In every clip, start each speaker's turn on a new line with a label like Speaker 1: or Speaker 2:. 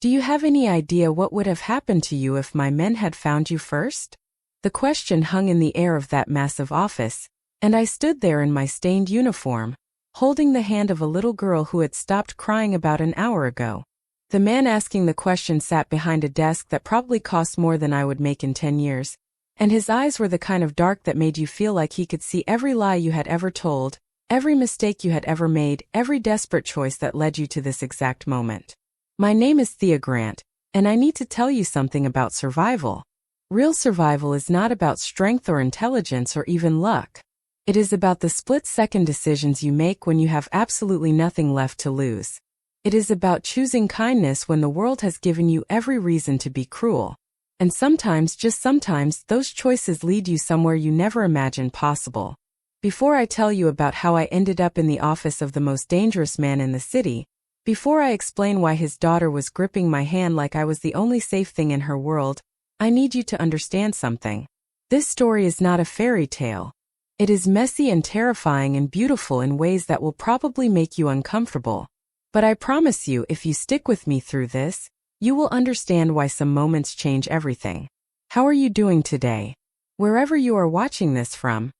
Speaker 1: Do you have any idea what would have happened to you if my men had found you first? The question hung in the air of that massive office, and I stood there in my stained uniform, holding the hand of a little girl who had stopped crying about an hour ago. The man asking the question sat behind a desk that probably cost more than I would make in 10 years, and his eyes were the kind of dark that made you feel like he could see every lie you had ever told, every mistake you had ever made, every desperate choice that led you to this exact moment. My name is Thea Grant, and I need to tell you something about survival. Real survival is not about strength or intelligence or even luck. It is about the split-second decisions you make when you have absolutely nothing left to lose. It is about choosing kindness when the world has given you every reason to be cruel. And sometimes, just sometimes, those choices lead you somewhere you never imagined possible. Before I tell you about how I ended up in the office of the most dangerous man in the city, before I explain why his daughter was gripping my hand like I was the only safe thing in her world, I need you to understand something. This story is not a fairy tale. It is messy and terrifying and beautiful in ways that will probably make you uncomfortable. But I promise you, if you stick with me through this, you will understand why some moments change everything. How are you doing today? Wherever you are watching this from,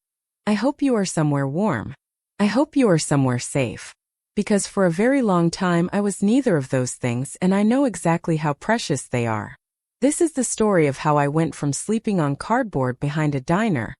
Speaker 1: I hope you are somewhere warm. I hope you are somewhere safe. Because for a very long time I was neither of those things, and I know exactly how precious they are. This is the story of how I went from sleeping on cardboard behind a diner,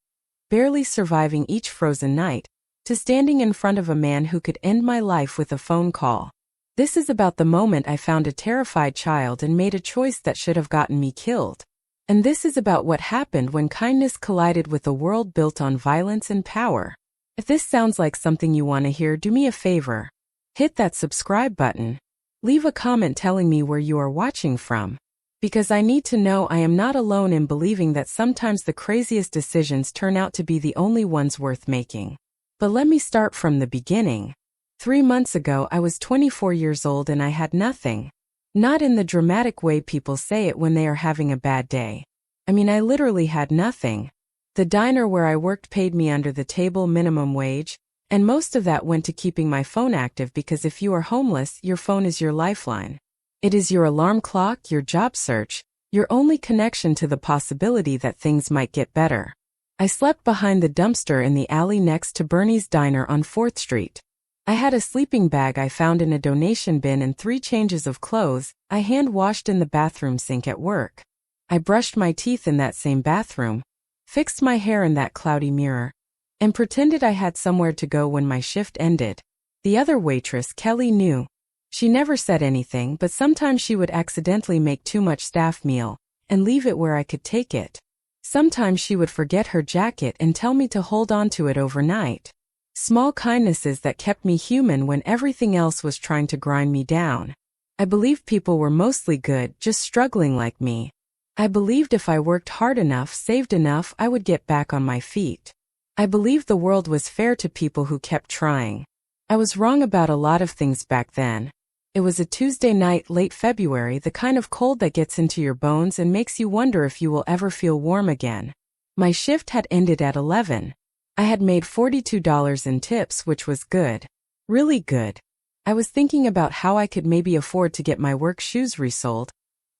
Speaker 1: barely surviving each frozen night, to standing in front of a man who could end my life with a phone call. This is about the moment I found a terrified child and made a choice that should have gotten me killed. And this is about what happened when kindness collided with a world built on violence and power. If this sounds like something you want to hear, do me a favor. Hit that subscribe button. Leave a comment telling me where you are watching from. Because I need to know I am not alone in believing that sometimes the craziest decisions turn out to be the only ones worth making. But let me start from the beginning. 3 months ago I was 24 years old and I had nothing. Not in the dramatic way people say it when they are having a bad day. I mean, I literally had nothing. The diner where I worked paid me under the table minimum wage, and most of that went to keeping my phone active because if you are homeless, your phone is your lifeline. It is your alarm clock, your job search, your only connection to the possibility that things might get better. I slept behind the dumpster in the alley next to Bernie's Diner on 4th Street. I had a sleeping bag I found in a donation bin and 3 changes of clothes I hand-washed in the bathroom sink at work. I brushed my teeth in that same bathroom, fixed my hair in that cloudy mirror, and pretended I had somewhere to go when my shift ended. The other waitress, Kelly, knew. She never said anything, but sometimes she would accidentally make too much staff meal and leave it where I could take it. Sometimes she would forget her jacket and tell me to hold on to it overnight. Small kindnesses that kept me human when everything else was trying to grind me down. I believed people were mostly good, just struggling like me. I believed if I worked hard enough, saved enough, I would get back on my feet. I believed the world was fair to people who kept trying. I was wrong about a lot of things back then. It was a Tuesday night, late February, the kind of cold that gets into your bones and makes you wonder if you will ever feel warm again. My shift had ended at 11. I had made $42 in tips, which was good. Really good. I was thinking about how I could maybe afford to get my work shoes resold,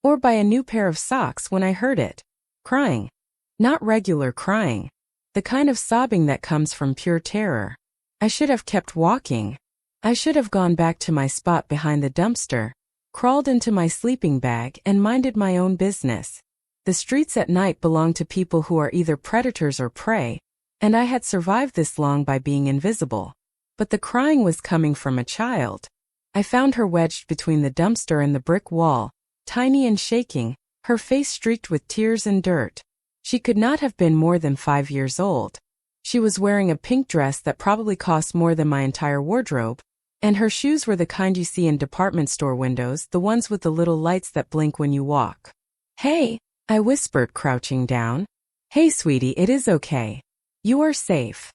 Speaker 1: or buy a new pair of socks when I heard it. Crying. Not regular crying. The kind of sobbing that comes from pure terror. I should have kept walking. I should have gone back to my spot behind the dumpster, crawled into my sleeping bag, and minded my own business. The streets at night belong to people who are either predators or prey, and I had survived this long by being invisible. But the crying was coming from a child. I found her wedged between the dumpster and the brick wall, tiny and shaking, her face streaked with tears and dirt. She could not have been more than 5 years old. She was wearing a pink dress that probably cost more than my entire wardrobe, and her shoes were the kind you see in department store windows, the ones with the little lights that blink when you walk. "Hey," I whispered, crouching down. "Hey, sweetie, it is okay. You are safe."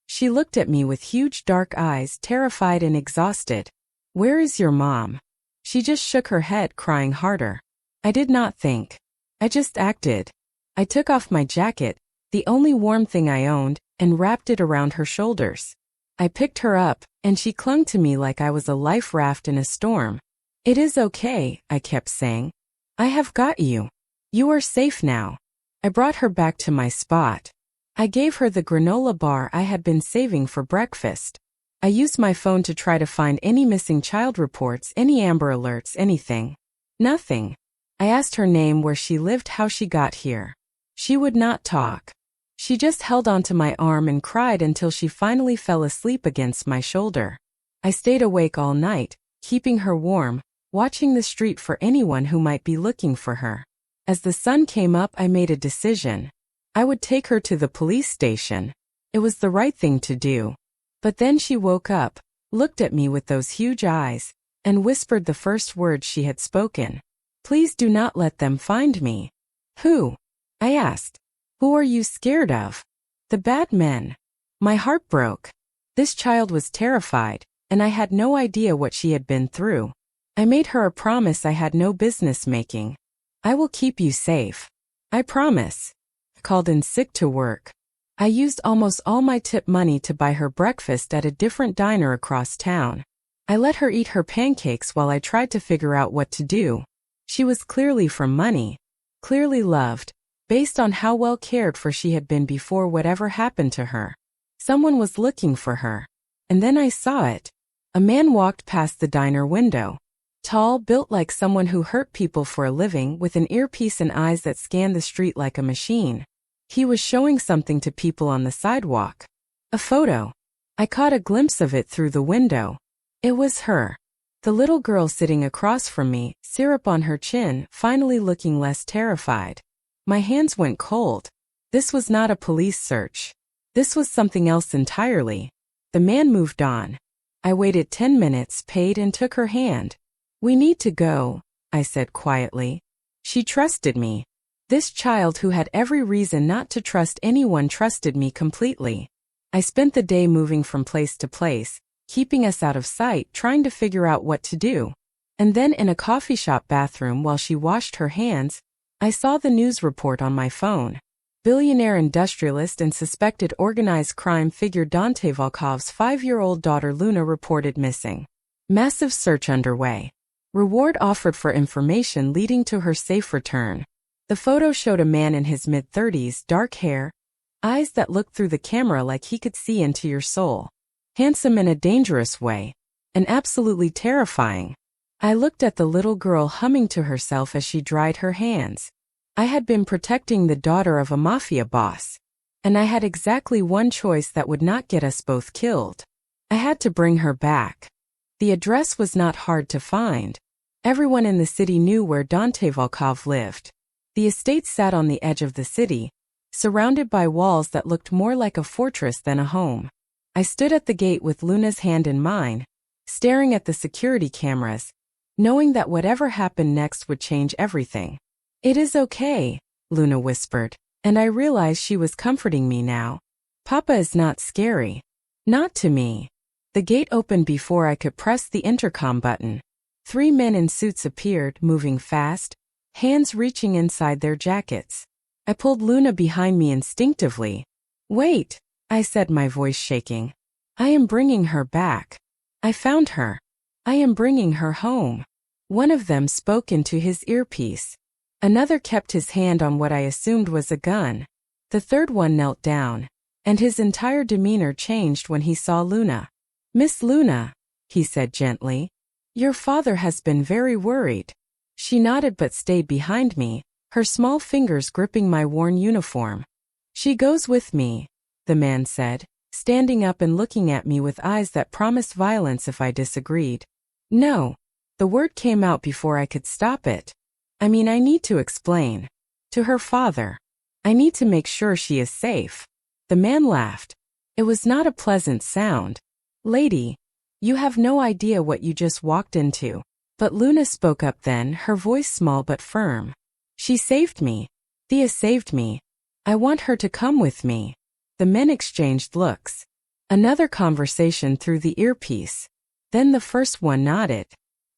Speaker 1: She looked at me with huge dark eyes, terrified and exhausted. "Where is your mom?" She just shook her head, crying harder. I did not think. I just acted. I took off my jacket, the only warm thing I owned, and wrapped it around her shoulders. I picked her up, and she clung to me like I was a life raft in a storm. It is okay, I kept saying. I have got you. You are safe now. I brought her back to my spot. I gave her the granola bar I had been saving for breakfast. I used my phone to try to find any missing child reports, any Amber Alerts, anything. Nothing. I asked her name, where she lived, how she got here. She would not talk. She just held onto my arm and cried until she finally fell asleep against my shoulder. I stayed awake all night, keeping her warm, watching the street for anyone who might be looking for her. As the sun came up, I made a decision. I would take her to the police station. It was the right thing to do. But then she woke up, looked at me with those huge eyes, and whispered the first words she had spoken. Please do not let them find me. Who? I asked. Who are you scared of? The bad men. My heart broke. This child was terrified, and I had no idea what she had been through. I made her a promise I had no business making. I will keep you safe. I promise. I called in sick to work. I used almost all my tip money to buy her breakfast at a different diner across town. I let her eat her pancakes while I tried to figure out what to do. She was clearly from money, clearly loved, based on how well cared for she had been before whatever happened to her. Someone was looking for her. And then I saw it. A man walked past the diner window. Tall, built like someone who hurt people for a living, with an earpiece and eyes that scanned the street like a machine. He was showing something to people on the sidewalk. A photo. I caught a glimpse of it through the window. It was her. The little girl sitting across from me, syrup on her chin, finally looking less terrified. My hands went cold. This was not a police search. This was something else entirely. The man moved on. I waited 10 minutes, paid, and took her hand. We need to go, I said quietly. She trusted me. This child, who had every reason not to trust anyone, trusted me completely. I spent the day moving from place to place, keeping us out of sight, trying to figure out what to do. And then in a coffee shop bathroom, while she washed her hands, I saw the news report on my phone. Billionaire industrialist and suspected organized crime figure Dante Volkov's 5-year-old daughter Luna reported missing. Massive search underway. Reward offered for information leading to her safe return. The photo showed a man in his mid-30s, dark hair, eyes that looked through the camera like he could see into your soul. Handsome in a dangerous way, and absolutely terrifying. I looked at the little girl humming to herself as she dried her hands. I had been protecting the daughter of a mafia boss, and I had exactly one choice that would not get us both killed. I had to bring her back. The address was not hard to find. Everyone in the city knew where Dante Volkov lived. The estate sat on the edge of the city, surrounded by walls that looked more like a fortress than a home. I stood at the gate with Luna's hand in mine, staring at the security cameras, knowing that whatever happened next would change everything. It is okay, Luna whispered, and I realized she was comforting me now. Papa is not scary. Not to me. The gate opened before I could press the intercom button. 3 men in suits appeared, moving fast, hands reaching inside their jackets. I pulled Luna behind me instinctively. Wait, I said, my voice shaking. I am bringing her back. I found her. I am bringing her home. One of them spoke into his earpiece. Another kept his hand on what I assumed was a gun. The third one knelt down, and his entire demeanor changed when he saw Luna. Miss Luna, he said gently, your father has been very worried. She nodded but stayed behind me, her small fingers gripping my worn uniform. She goes with me, the man said, standing up and looking at me with eyes that promised violence if I disagreed. No. The word came out before I could stop it. I need to explain. To her father. I need to make sure she is safe. The man laughed. It was not a pleasant sound. Lady, you have no idea what you just walked into. But Luna spoke up then, her voice small but firm. She saved me. Thea saved me. I want her to come with me. The men exchanged looks. Another conversation through the earpiece. Then the first one nodded.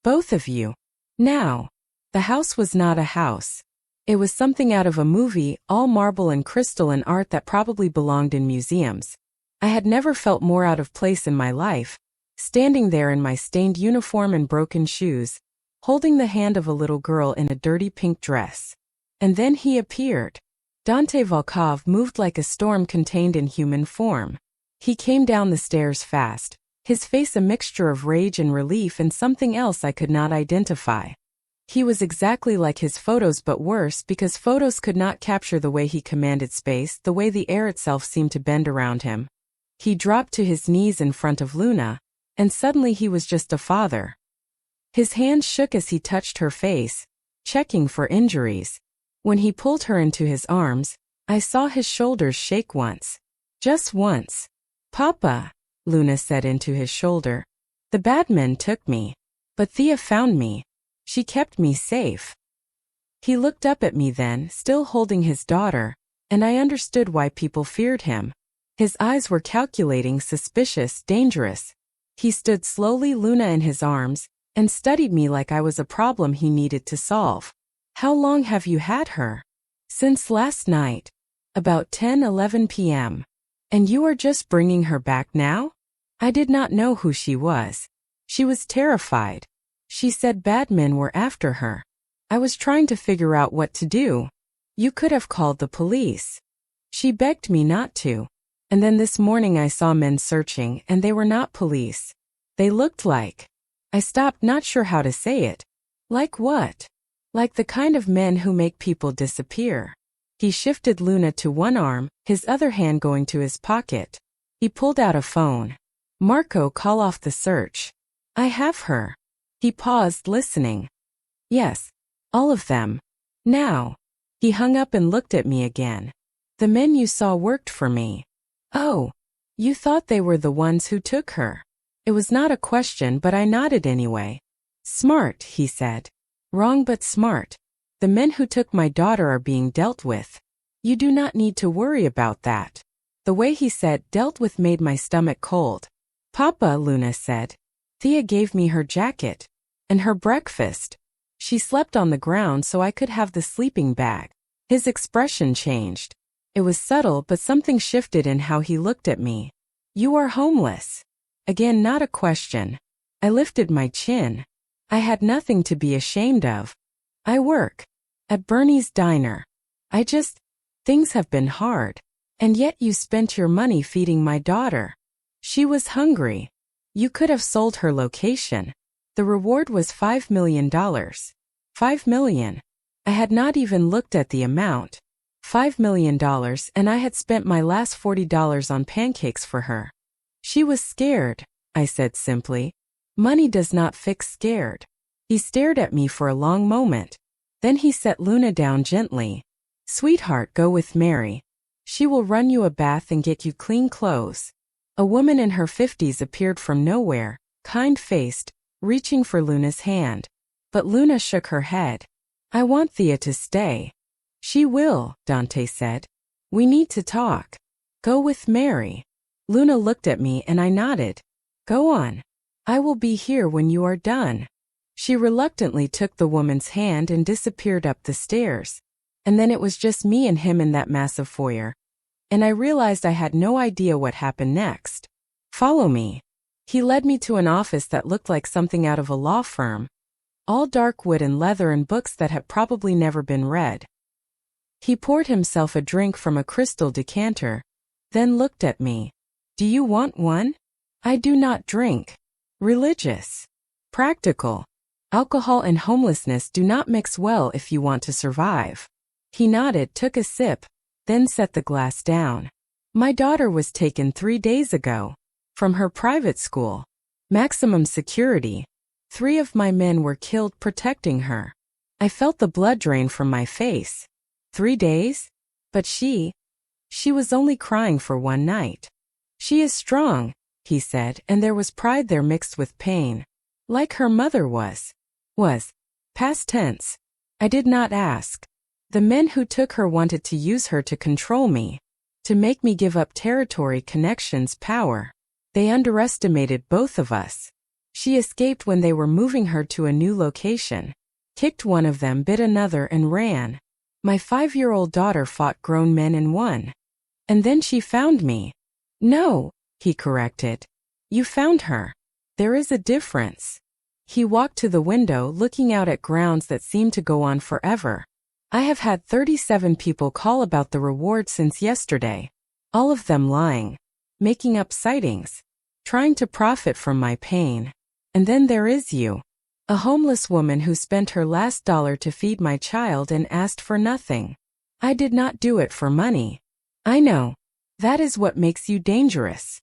Speaker 1: Both of you. Now. The house was not a house. It was something out of a movie, all marble and crystal and art that probably belonged in museums. I had never felt more out of place in my life, standing there in my stained uniform and broken shoes, holding the hand of a little girl in a dirty pink dress. And then he appeared. Dante Volkov moved like a storm contained in human form. He came down the stairs fast, his face a mixture of rage and relief and something else I could not identify. He was exactly like his photos but worse because photos could not capture the way he commanded space, the way the air itself seemed to bend around him. He dropped to his knees in front of Luna, and suddenly he was just a father. His hands shook as he touched her face, checking for injuries. When he pulled her into his arms, I saw his shoulders shake once. Just once. "Papa," Luna said into his shoulder. "The bad men took me. But Thea found me. She kept me safe." He looked up at me then, still holding his daughter, and I understood why people feared him. His eyes were calculating, suspicious, dangerous. He stood slowly, Luna in his arms, and studied me like I was a problem he needed to solve. "How long have you had her?" "Since last night. About 10-11 p.m. "And you are just bringing her back now?" I did not know who she was. She was terrified. She said bad men were after her. I was trying to figure out what to do. "You could have called the police." She begged me not to. And then this morning I saw men searching, and they were not police. They looked like... I stopped, not sure how to say it. "Like what?" "Like the kind of men who make people disappear." He shifted Luna to one arm, his other hand going to his pocket. He pulled out a phone. "Marco, call off the search. I have her." He paused, listening. "Yes. All of them. Now." He hung up and looked at me again. "The men you saw worked for me." "Oh. You thought they were the ones who took her?" It was not a question, but I nodded anyway. "Smart," he said. "Wrong but smart. The men who took my daughter are being dealt with. You do not need to worry about that." The way he said "dealt with" made my stomach cold. "Papa," Luna said. "Thea gave me her jacket. And her breakfast. She slept on the ground so I could have the sleeping bag." His expression changed. It was subtle, but something shifted in how he looked at me. "You are homeless." Again, not a question. I lifted my chin. I had nothing to be ashamed of. "I work. At Bernie's diner. Things have been hard. And yet you spent your money feeding my daughter. She was hungry. You could have sold her location. The reward was $5 million. $5 million. I had not even looked at the amount. $5 million, and I had spent my last $40 on pancakes for her. She was scared," I said simply. "Money does not fix scared." He stared at me for a long moment. Then he set Luna down gently. "Sweetheart, go with Mary. She will run you a bath and get you clean clothes." A woman in her 50s appeared from nowhere, kind-faced, reaching for Luna's hand. But Luna shook her head. "I want Thea to stay." "She will," Dante said. "We need to talk." "Go with Mary." Luna looked at me and I nodded. "Go on. I will be here when you are done." She reluctantly took the woman's hand and disappeared up the stairs. And then it was just me and him in that massive foyer. And I realized I had no idea what happened next. "Follow me." He led me to an office that looked like something out of a law firm. All dark wood and leather and books that had probably never been read. He poured himself a drink from a crystal decanter, then looked at me. "Do you want one?" "I do not drink." "Religious." "Practical." "Alcohol and homelessness do not mix well if you want to survive." He nodded, took a sip, then set the glass down. "My daughter was taken 3 days ago. From her private school. Maximum security. 3 of my men were killed protecting her." I felt the blood drain from my face. 3 days? But she was only crying for 1 night. "She is strong," he said, and there was pride there mixed with pain. "Like her mother was." Was. Past tense. I did not ask. "The men who took her wanted to use her to control me. To make me give up territory, connections, power. They underestimated both of us. She escaped when they were moving her to a new location. Kicked one of them, bit another, and ran. My 5-year-old daughter fought grown men and won. And then she found me." "No," he corrected. "You found her. There is a difference." He walked to the window, looking out at grounds that seemed to go on forever. I have had 37 people call about the reward since yesterday. All of them lying, making up sightings, trying to profit from my pain. And then there is you. A homeless woman who spent her last dollar to feed my child and asked for nothing. I did not do it for money. I know. That is what makes you dangerous.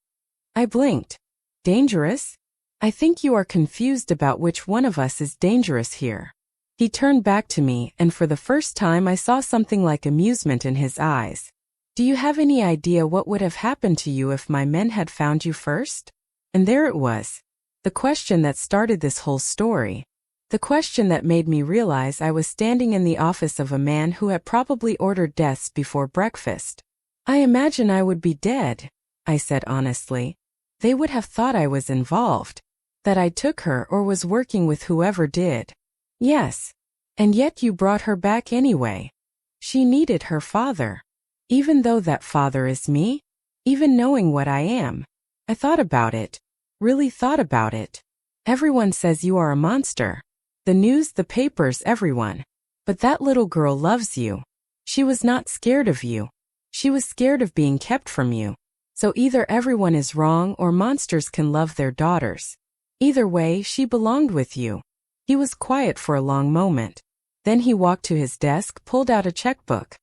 Speaker 1: I blinked. Dangerous? I think you are confused about which one of us is dangerous here. He turned back to me, and for the first time I saw something like amusement in his eyes. Do you have any idea what would have happened to you if my men had found you first? And there it was. The question that started this whole story. The question that made me realize I was standing in the office of a man who had probably ordered deaths before breakfast. I imagine I would be dead, I said honestly. They would have thought I was involved. That I took her or was working with whoever did. Yes. And yet you brought her back anyway. She needed her father. Even though that father is me? Even knowing what I am. I thought about it. Really thought about it. Everyone says you are a monster. The news, the papers, everyone. But that little girl loves you. She was not scared of you. She was scared of being kept from you. So either everyone is wrong or monsters can love their daughters. Either way, she belonged with you. He was quiet for a long moment. Then he walked to his desk, pulled out a checkbook.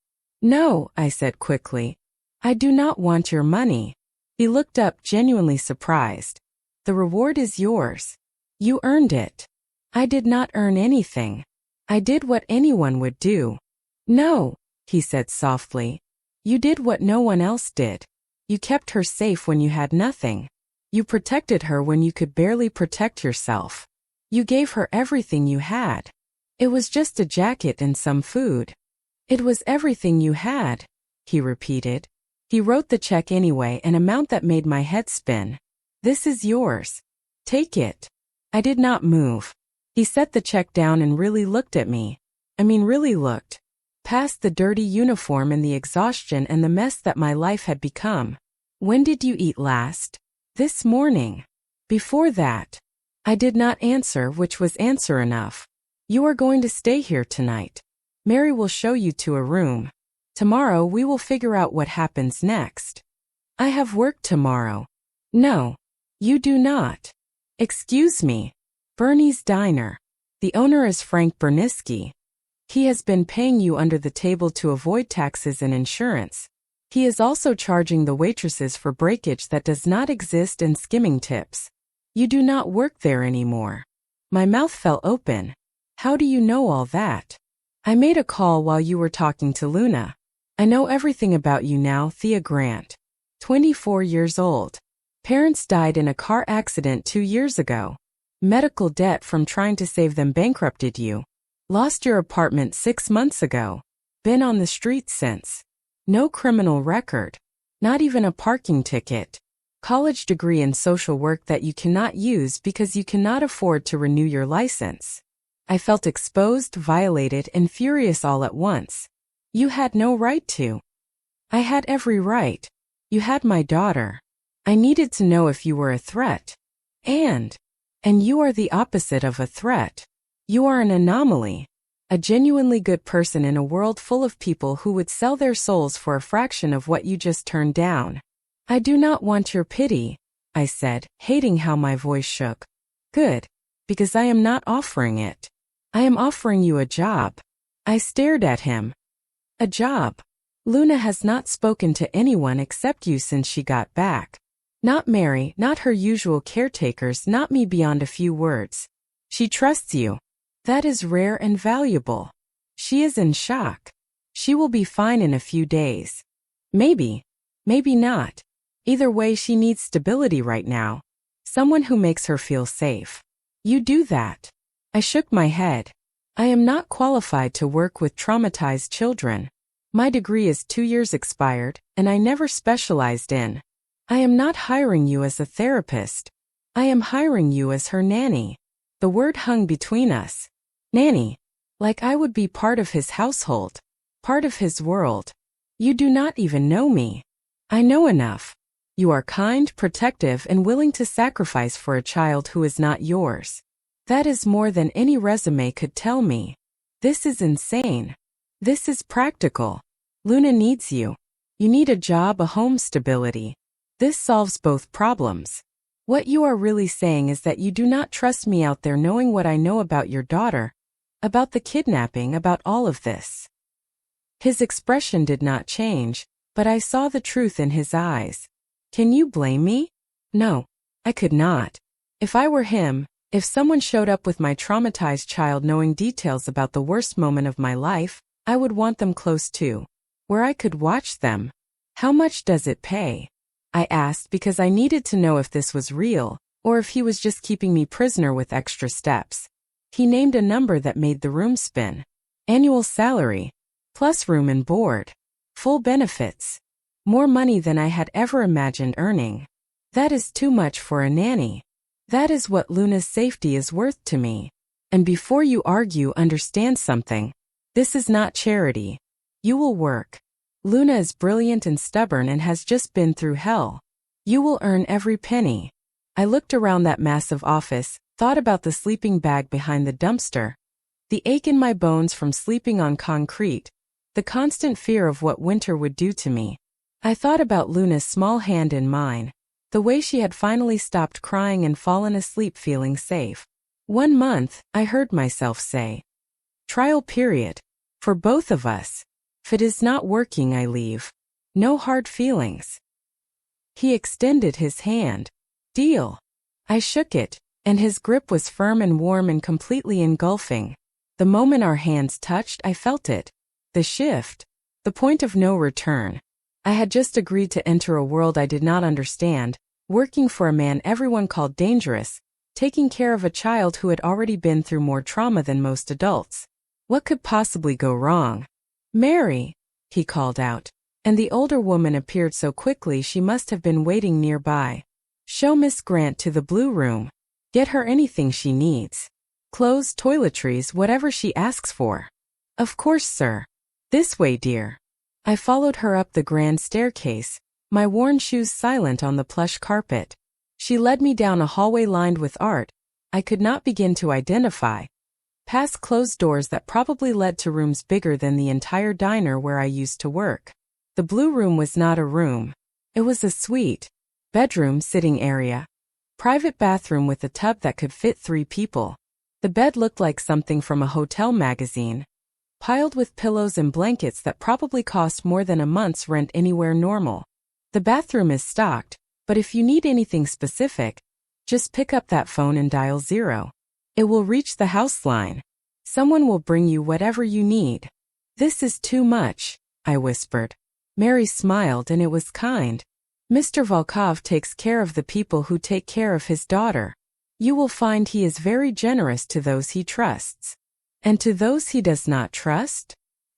Speaker 1: No, I said quickly. I do not want your money. He looked up, genuinely surprised. The reward is yours. You earned it. I did not earn anything. I did what anyone would do. No, he said softly. You did what no one else did. You kept her safe when you had nothing. You protected her when you could barely protect yourself. You gave her everything you had. It was just a jacket and some food. It was everything you had, he repeated. He wrote the check anyway, an amount that made my head spin. This is yours. Take it. I did not move. He set the check down and really looked at me. Really looked. Past the dirty uniform and the exhaustion and the mess that my life had become. When did you eat last? This morning. Before that. I did not answer, which was answer enough. You are going to stay here tonight. Mary will show you to a room. Tomorrow we will figure out what happens next. I have work tomorrow. No. You do not. Excuse me. Bernie's Diner. The owner is Frank Bernisky. He has been paying you under the table to avoid taxes and insurance. He is also charging the waitresses for breakage that does not exist and skimming tips. You do not work there anymore. My mouth fell open. How do you know all that? I made a call while you were talking to Luna. I know everything about you now, Thea Grant. 24 years old. Parents died in a car accident 2 years ago. Medical debt from trying to save them bankrupted you. Lost your apartment 6 months ago. Been on the street since. No criminal record. Not even a parking ticket. College degree in social work that you cannot use because you cannot afford to renew your license. I felt exposed, violated, and furious all at once. You had no right to. I had every right. You had my daughter. I needed to know if you were a threat. And you are the opposite of a threat. You are an anomaly. A genuinely good person in a world full of people who would sell their souls for a fraction of what you just turned down. I do not want your pity, I said, hating how my voice shook. Good. Because I am not offering it. I am offering you a job. I stared at him. A job. Luna has not spoken to anyone except you since she got back. Not Mary, not her usual caretakers, not me beyond a few words. She trusts you. That is rare and valuable. She is in shock. She will be fine in a few days. Maybe. Maybe not. Either way, she needs stability right now. Someone who makes her feel safe. You do that. I shook my head. I am not qualified to work with traumatized children. My degree is 2 years expired, and I never specialized in. I am not hiring you as a therapist. I am hiring you as her nanny. The word hung between us. Nanny. Like I would be part of his household. Part of his world. You do not even know me. I know enough. You are kind, protective, and willing to sacrifice for a child who is not yours. That is more than any resume could tell me. This is insane. This is practical. Luna needs you. You need a job, a home, stability. This solves both problems. What you are really saying is that you do not trust me out there knowing what I know about your daughter, about the kidnapping, about all of this. His expression did not change, but I saw the truth in his eyes. Can you blame me? No, I could not. If I were him, if someone showed up with my traumatized child knowing details about the worst moment of my life, I would want them close too, where I could watch them. How much does it pay? I asked because I needed to know if this was real, or if he was just keeping me prisoner with extra steps. He named a number that made the room spin. Annual salary, plus room and board, full benefits. More money than I had ever imagined earning. That is too much for a nanny. That is what Luna's safety is worth to me. And before you argue, understand something. This is not charity. You will work. Luna is brilliant and stubborn and has just been through hell. You will earn every penny. I looked around that massive office, thought about the sleeping bag behind the dumpster, the ache in my bones from sleeping on concrete, the constant fear of what winter would do to me. I thought about Luna's small hand in mine, the way she had finally stopped crying and fallen asleep feeling safe. 1 month, I heard myself say. Trial period. For both of us. If it is not working, I leave. No hard feelings. He extended his hand. Deal. I shook it, and his grip was firm and warm and completely engulfing. The moment our hands touched, I felt it. The shift. The point of no return. I had just agreed to enter a world I did not understand, working for a man everyone called dangerous, taking care of a child who had already been through more trauma than most adults. What could possibly go wrong? Mary, he called out, and the older woman appeared so quickly she must have been waiting nearby. Show Miss Grant to the blue room. Get her anything she needs. Clothes, toiletries, whatever she asks for. Of course, sir. This way, dear. I followed her up the grand staircase, my worn shoes silent on the plush carpet. She led me down a hallway lined with art I could not begin to identify, past closed doors that probably led to rooms bigger than the entire diner where I used to work. The blue room was not a room. It was a suite. Bedroom, sitting area. Private bathroom with a tub that could fit 3 people. The bed looked like something from a hotel magazine, piled with pillows and blankets that probably cost more than a month's rent anywhere normal. The bathroom is stocked, but if you need anything specific, just pick up that phone and dial 0. It will reach the house line. Someone will bring you whatever you need. This is too much, I whispered. Mary smiled, and it was kind. Mr. Volkov takes care of the people who take care of his daughter. You will find he is very generous to those he trusts. And to those he does not trust?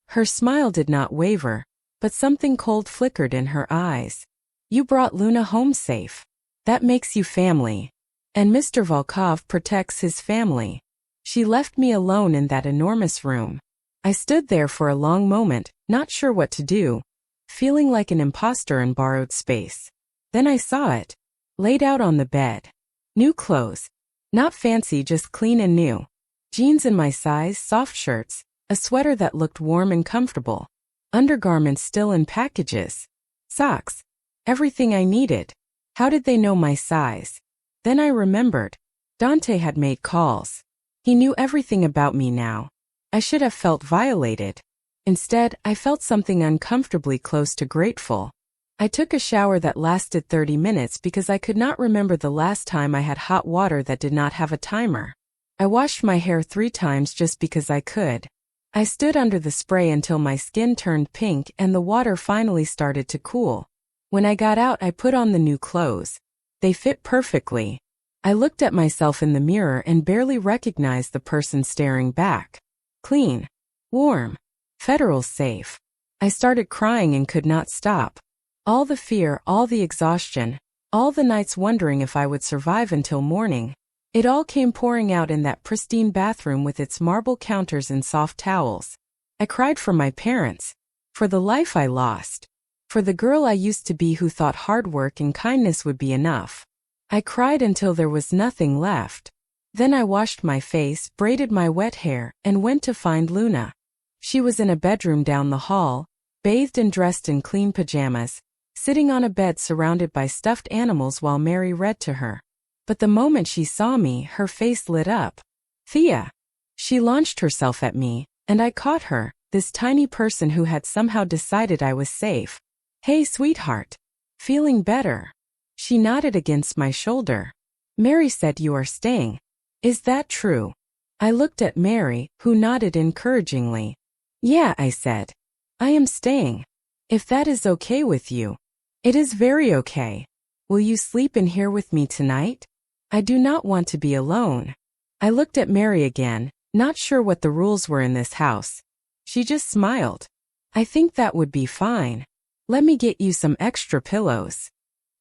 Speaker 1: Her smile did not waver, but something cold flickered in her eyes. You brought Luna home safe. That makes you family. And Mr. Volkov protects his family. She left me alone in that enormous room. I stood there for a long moment, not sure what to do, feeling like an imposter in borrowed space. Then I saw it, laid out on the bed. New clothes. Not fancy, just clean and new. Jeans in my size, soft shirts, a sweater that looked warm and comfortable. Undergarments still in packages. Socks. Everything I needed. How did they know my size? Then I remembered. Dante had made calls. He knew everything about me now. I should have felt violated. Instead, I felt something uncomfortably close to grateful. I took a shower that lasted 30 minutes because I could not remember the last time I had hot water that did not have a timer. I washed my hair 3 times just because I could. I stood under the spray until my skin turned pink and the water finally started to cool. When I got out, I put on the new clothes. They fit perfectly. I looked at myself in the mirror and barely recognized the person staring back. Clean. Warm. Federal safe. I started crying and could not stop. All the fear, all the exhaustion, all the nights wondering if I would survive until morning. It all came pouring out in that pristine bathroom with its marble counters and soft towels. I cried for my parents. For the life I lost. For the girl I used to be who thought hard work and kindness would be enough. I cried until there was nothing left. Then I washed my face, braided my wet hair, and went to find Luna. She was in a bedroom down the hall, bathed and dressed in clean pajamas, sitting on a bed surrounded by stuffed animals while Mary read to her. But the moment she saw me, her face lit up. "Thea!" She launched herself at me, and I caught her, this tiny person who had somehow decided I was safe. "Hey, sweetheart. Feeling better?" She nodded against my shoulder. "Mary said you are staying. Is that true?" I looked at Mary, who nodded encouragingly. "Yeah," I said. "I am staying. If that is okay with you." "It is very okay. Will you sleep in here with me tonight? I do not want to be alone." I looked at Mary again, not sure what the rules were in this house. She just smiled. "I think that would be fine. Let me get you some extra pillows."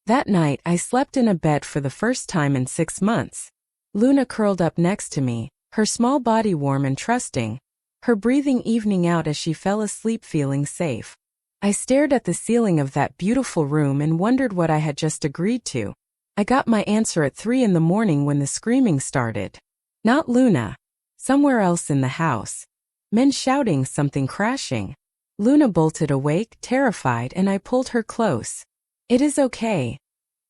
Speaker 1: That night I slept in a bed for the first time in 6 months. Luna curled up next to me, her small body warm and trusting, her breathing evening out as she fell asleep feeling safe. I stared at the ceiling of that beautiful room and wondered what I had just agreed to. I got my answer at 3 in the morning when the screaming started. Not Luna. Somewhere else in the house. Men shouting, something crashing. Luna bolted awake, terrified, and I pulled her close. "It is okay,"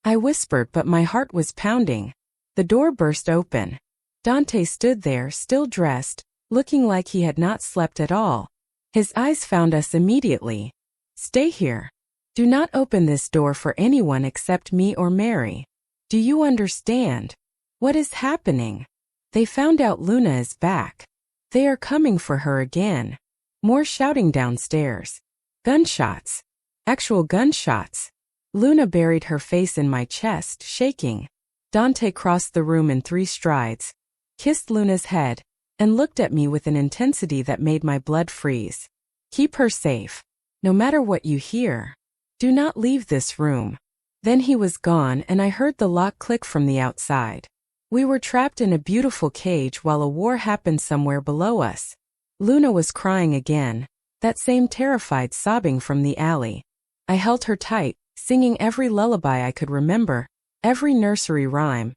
Speaker 1: I whispered, but my heart was pounding. The door burst open. Dante stood there, still dressed, looking like he had not slept at all. His eyes found us immediately. "Stay here. Do not open this door for anyone except me or Mary. Do you understand? What is happening? They found out Luna is back. They are coming for her again." More shouting downstairs. Gunshots. Actual gunshots. Luna buried her face in my chest, shaking. Dante crossed the room in 3 strides, kissed Luna's head, and looked at me with an intensity that made my blood freeze. "Keep her safe. No matter what you hear. Do not leave this room." Then he was gone and I heard the lock click from the outside. We were trapped in a beautiful cage while a war happened somewhere below us. Luna was crying again, that same terrified sobbing from the alley. I held her tight, singing every lullaby I could remember, every nursery rhyme,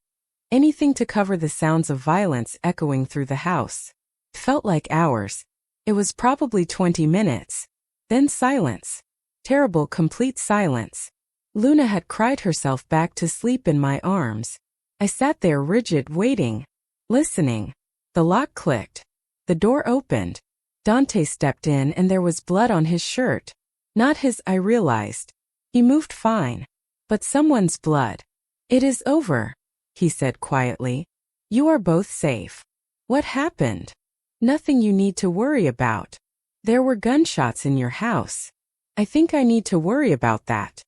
Speaker 1: anything to cover the sounds of violence echoing through the house. It felt like hours. It was probably 20 minutes. Then silence. Terrible, complete silence. Luna had cried herself back to sleep in my arms. I sat there rigid, waiting, listening. The lock clicked. The door opened. Dante stepped in and there was blood on his shirt. Not his, I realized. He moved fine. But someone's blood. "It is over," he said quietly. "You are both safe." "What happened?" "Nothing you need to worry about. There were gunshots in your house. I think I need to worry about that."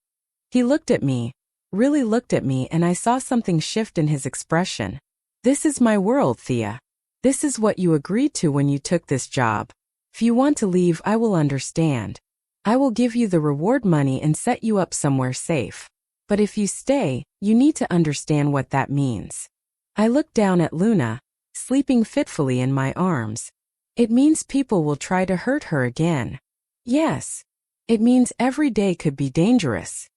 Speaker 1: He looked at me, really looked at me, and I saw something shift in his expression. "This is my world, Thea. This is what you agreed to when you took this job. If you want to leave, I will understand. I will give you the reward money and set you up somewhere safe. But if you stay, you need to understand what that means." I looked down at Luna, sleeping fitfully in my arms. "It means people will try to hurt her again." "Yes." "It means every day could be dangerous."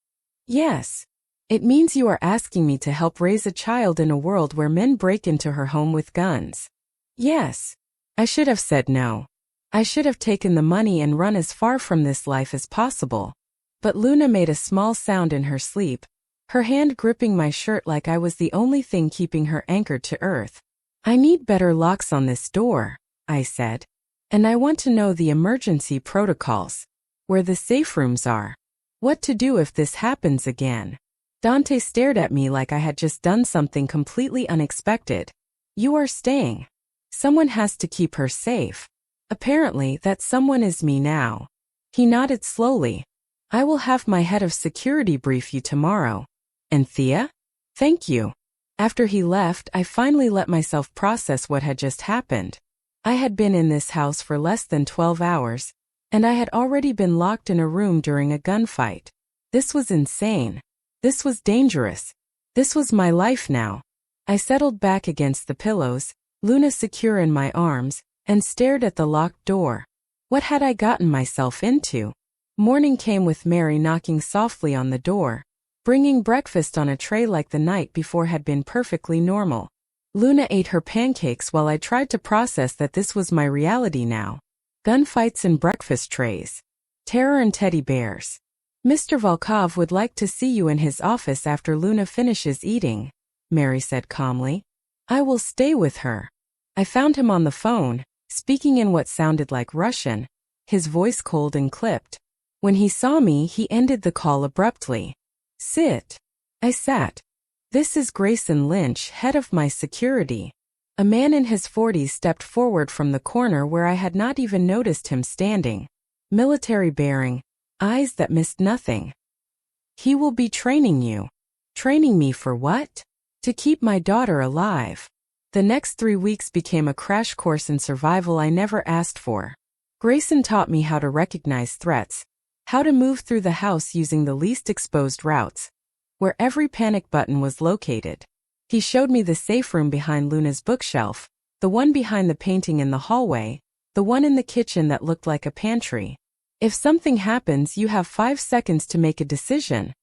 Speaker 1: "Yes." "It means you are asking me to help raise a child in a world where men break into her home with guns." "Yes." I should have said no. I should have taken the money and run as far from this life as possible. But Luna made a small sound in her sleep, her hand gripping my shirt like I was the only thing keeping her anchored to earth. "I need better locks on this door," I said. "And I want to know the emergency protocols. Where the safe rooms are. What to do if this happens again." Dante stared at me like I had just done something completely unexpected. "You are staying. Someone has to keep her safe. Apparently, that someone is me now." He nodded slowly. "I will have my head of security brief you tomorrow." "And Thea?" "Thank you." After he left, I finally let myself process what had just happened. I had been in this house for less than 12 hours, and I had already been locked in a room during a gunfight. This was insane. This was dangerous. This was my life now. I settled back against the pillows, Luna secure in my arms, and stared at the locked door. What had I gotten myself into? Morning came with Mary knocking softly on the door, bringing breakfast on a tray like the night before had been perfectly normal. Luna ate her pancakes while I tried to process that this was my reality now. Gunfights and breakfast trays. Terror and teddy bears. Mr. Volkov would like to see you in his office after Luna finishes eating, Mary said calmly. I will stay with her. I found him on the phone, speaking in what sounded like Russian, his voice cold and clipped. When he saw me, he ended the call abruptly. Sit. I sat. This is Grayson Lynch, head of my security. A man in his 40s stepped forward from the corner where I had not even noticed him standing. Military bearing, eyes that missed nothing. He will be training you. Training me for what? To keep my daughter alive. The next 3 weeks became a crash course in survival I never asked for. Grayson taught me how to recognize threats, how to move through the house using the least exposed routes, where every panic button was located. He showed me the safe room behind Luna's bookshelf, the one behind the painting in the hallway, the one in the kitchen that looked like a pantry. If something happens, you have 5 seconds to make a decision,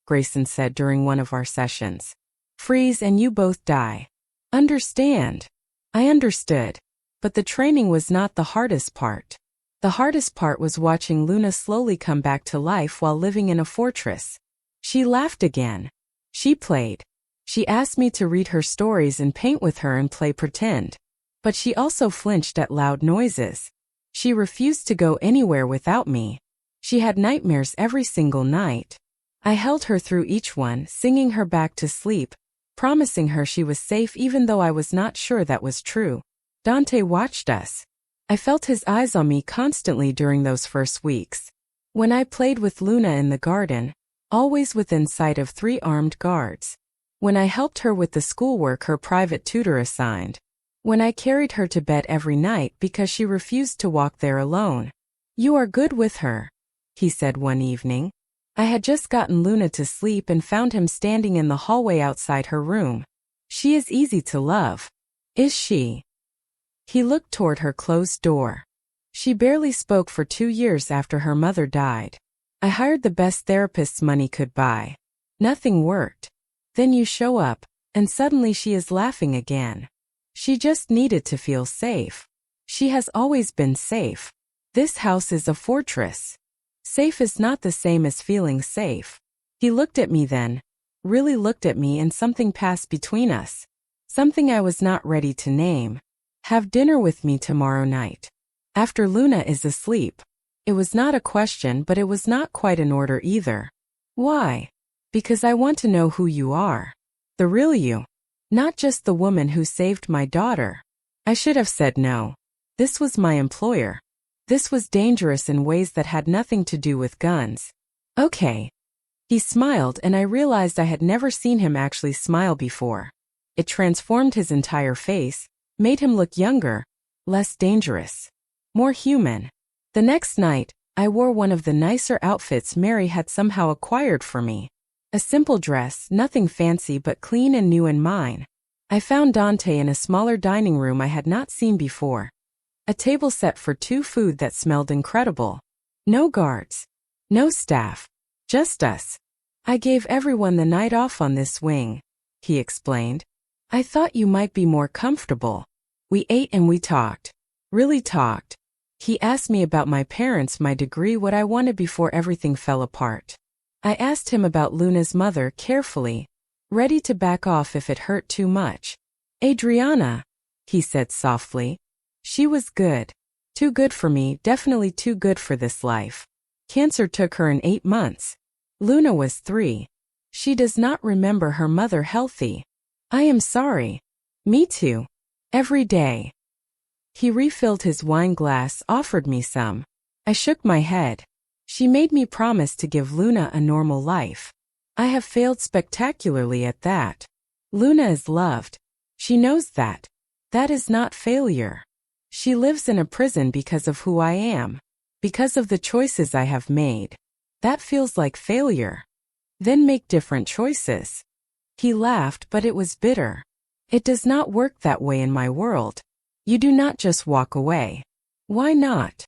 Speaker 1: Grayson said during one of our sessions. Freeze and you both die. Understand? I understood. But the training was not the hardest part. The hardest part was watching Luna slowly come back to life while living in a fortress. She laughed again. She played. She asked me to read her stories and paint with her and play pretend. But she also flinched at loud noises. She refused to go anywhere without me. She had nightmares every single night. I held her through each one, singing her back to sleep, promising her she was safe even though I was not sure that was true. Dante watched us. I felt his eyes on me constantly during those first weeks. When I played with Luna in the garden, always within sight of 3 armed guards. When I helped her with the schoolwork her private tutor assigned. When I carried her to bed every night because she refused to walk there alone. You are good with her, he said one evening. I had just gotten Luna to sleep and found him standing in the hallway outside her room. She is easy to love. Is she? He looked toward her closed door. She barely spoke for 2 years after her mother died. I hired the best therapists money could buy. Nothing worked. Then you show up, and suddenly she is laughing again. She just needed to feel safe. She has always been safe. This house is a fortress. Safe is not the same as feeling safe. He looked at me then, really looked at me, and something passed between us. Something I was not ready to name. Have dinner with me tomorrow night. After Luna is asleep. It was not a question, but it was not quite an order either. Why? Because I want to know who you are. The real you. Not just the woman who saved my daughter. I should have said no. This was my employer. This was dangerous in ways that had nothing to do with guns. Okay. He smiled and I realized I had never seen him actually smile before. It transformed his entire face, made him look younger, less dangerous, more human. The next night, I wore one of the nicer outfits Mary had somehow acquired for me. A simple dress, nothing fancy but clean and new and mine. I found Dante in a smaller dining room I had not seen before. A table set for 2 food that smelled incredible. No guards. No staff. Just us. I gave everyone the night off on this wing, he explained. I thought you might be more comfortable. We ate and we talked. Really talked. He asked me about my parents, my degree, what I wanted before everything fell apart. I asked him about Luna's mother carefully, ready to back off if it hurt too much. Adriana, he said softly. She was good. Too good for me, definitely too good for this life. Cancer took her in 8 months. Luna was 3. She does not remember her mother healthy. I am sorry. Me too. Every day. He refilled his wine glass, offered me some. I shook my head. She made me promise to give Luna a normal life. I have failed spectacularly at that. Luna is loved. She knows that. That is not failure. She lives in a prison because of who I am. Because of the choices I have made. That feels like failure. Then make different choices. He laughed, but it was bitter. It does not work that way in my world. You do not just walk away. Why not?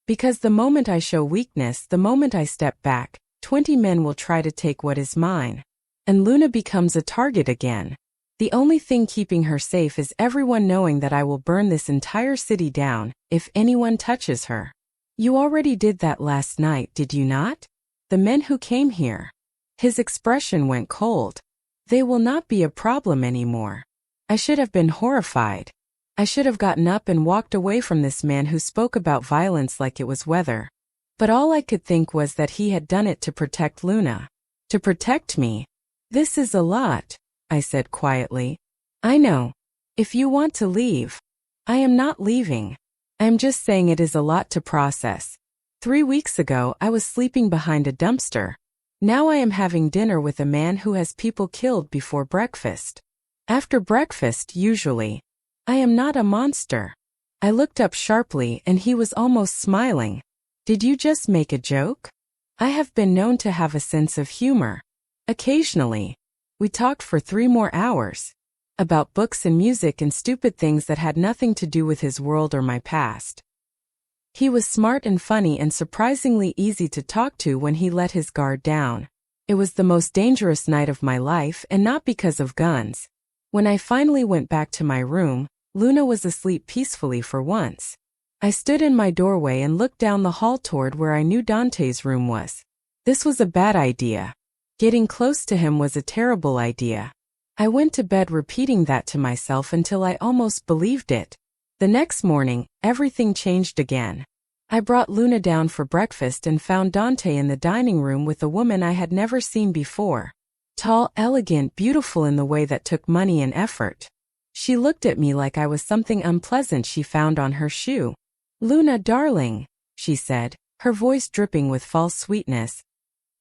Speaker 1: Because the moment I show weakness, the moment I step back, 20 men will try to take what is mine. And Luna becomes a target again. The only thing keeping her safe is everyone knowing that I will burn this entire city down if anyone touches her. You already did that last night, did you not? The men who came here. His expression went cold. They will not be a problem anymore. I should have been horrified. I should have gotten up and walked away from this man who spoke about violence like it was weather. But all I could think was that he had done it to protect Luna. To protect me. This is a lot, I said quietly. I know. If you want to leave. I am not leaving. I am just saying it is a lot to process. 3 weeks ago I was sleeping behind a dumpster. Now I am having dinner with a man who has people killed before breakfast. After breakfast, usually. I am not a monster. I looked up sharply and he was almost smiling. Did you just make a joke? I have been known to have a sense of humor. Occasionally. We talked for 3 more hours. About books and music and stupid things that had nothing to do with his world or my past. He was smart and funny and surprisingly easy to talk to when he let his guard down. It was the most dangerous night of my life, and not because of guns. When I finally went back to my room, Luna was asleep peacefully for once. I stood in my doorway and looked down the hall toward where I knew Dante's room was. This was a bad idea. Getting close to him was a terrible idea. I went to bed repeating that to myself until I almost believed it. The next morning, everything changed again. I brought Luna down for breakfast and found Dante in the dining room with a woman I had never seen before. Tall, elegant, beautiful in the way that took money and effort. She looked at me like I was something unpleasant she found on her shoe. Luna, darling, she said, her voice dripping with false sweetness.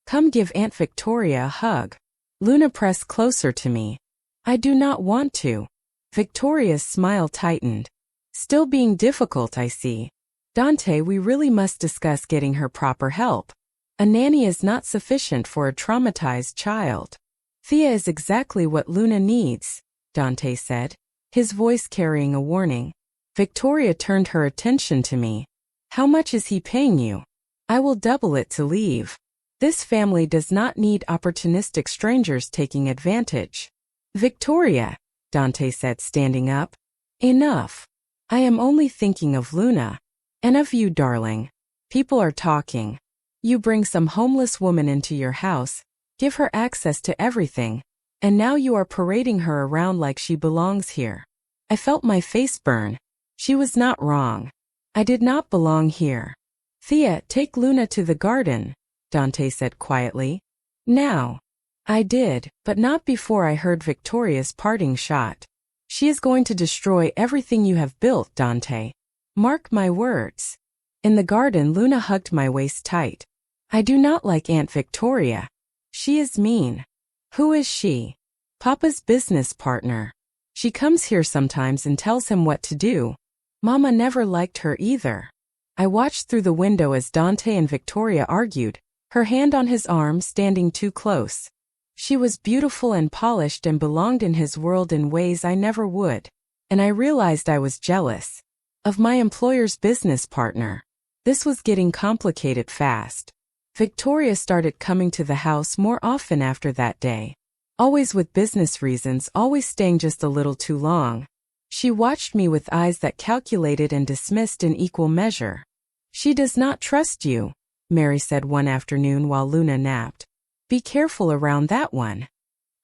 Speaker 1: Come give Aunt Victoria a hug. Luna pressed closer to me. I do not want to. Victoria's smile tightened. Still being difficult, I see. Dante, we really must discuss getting her proper help. A nanny is not sufficient for a traumatized child. Thea is exactly what Luna needs, Dante said, his voice carrying a warning. Victoria turned her attention to me. How much is he paying you? I will double it to leave. This family does not need opportunistic strangers taking advantage. Victoria, Dante said, standing up. Enough. I am only thinking of Luna. And of you, darling. People are talking. You bring some homeless woman into your house, give her access to everything, and now you are parading her around like she belongs here. I felt my face burn. She was not wrong. I did not belong here. Thea, take Luna to the garden, Dante said quietly. Now. I did, but not before I heard Victoria's parting shot. She is going to destroy everything you have built, Dante. Mark my words. In the garden, Luna hugged my waist tight. I do not like Aunt Victoria. She is mean. Who is she? Papa's business partner. She comes here sometimes and tells him what to do. Mama never liked her either. I watched through the window as Dante and Victoria argued, her hand on his arm, standing too close. She was beautiful and polished and belonged in his world in ways I never would. And I realized I was jealous. Of my employer's business partner. This was getting complicated fast. Victoria started coming to the house more often after that day. Always with business reasons, always staying just a little too long. She watched me with eyes that calculated and dismissed in equal measure. She does not trust you, Mary said one afternoon while Luna napped. Be careful around that one.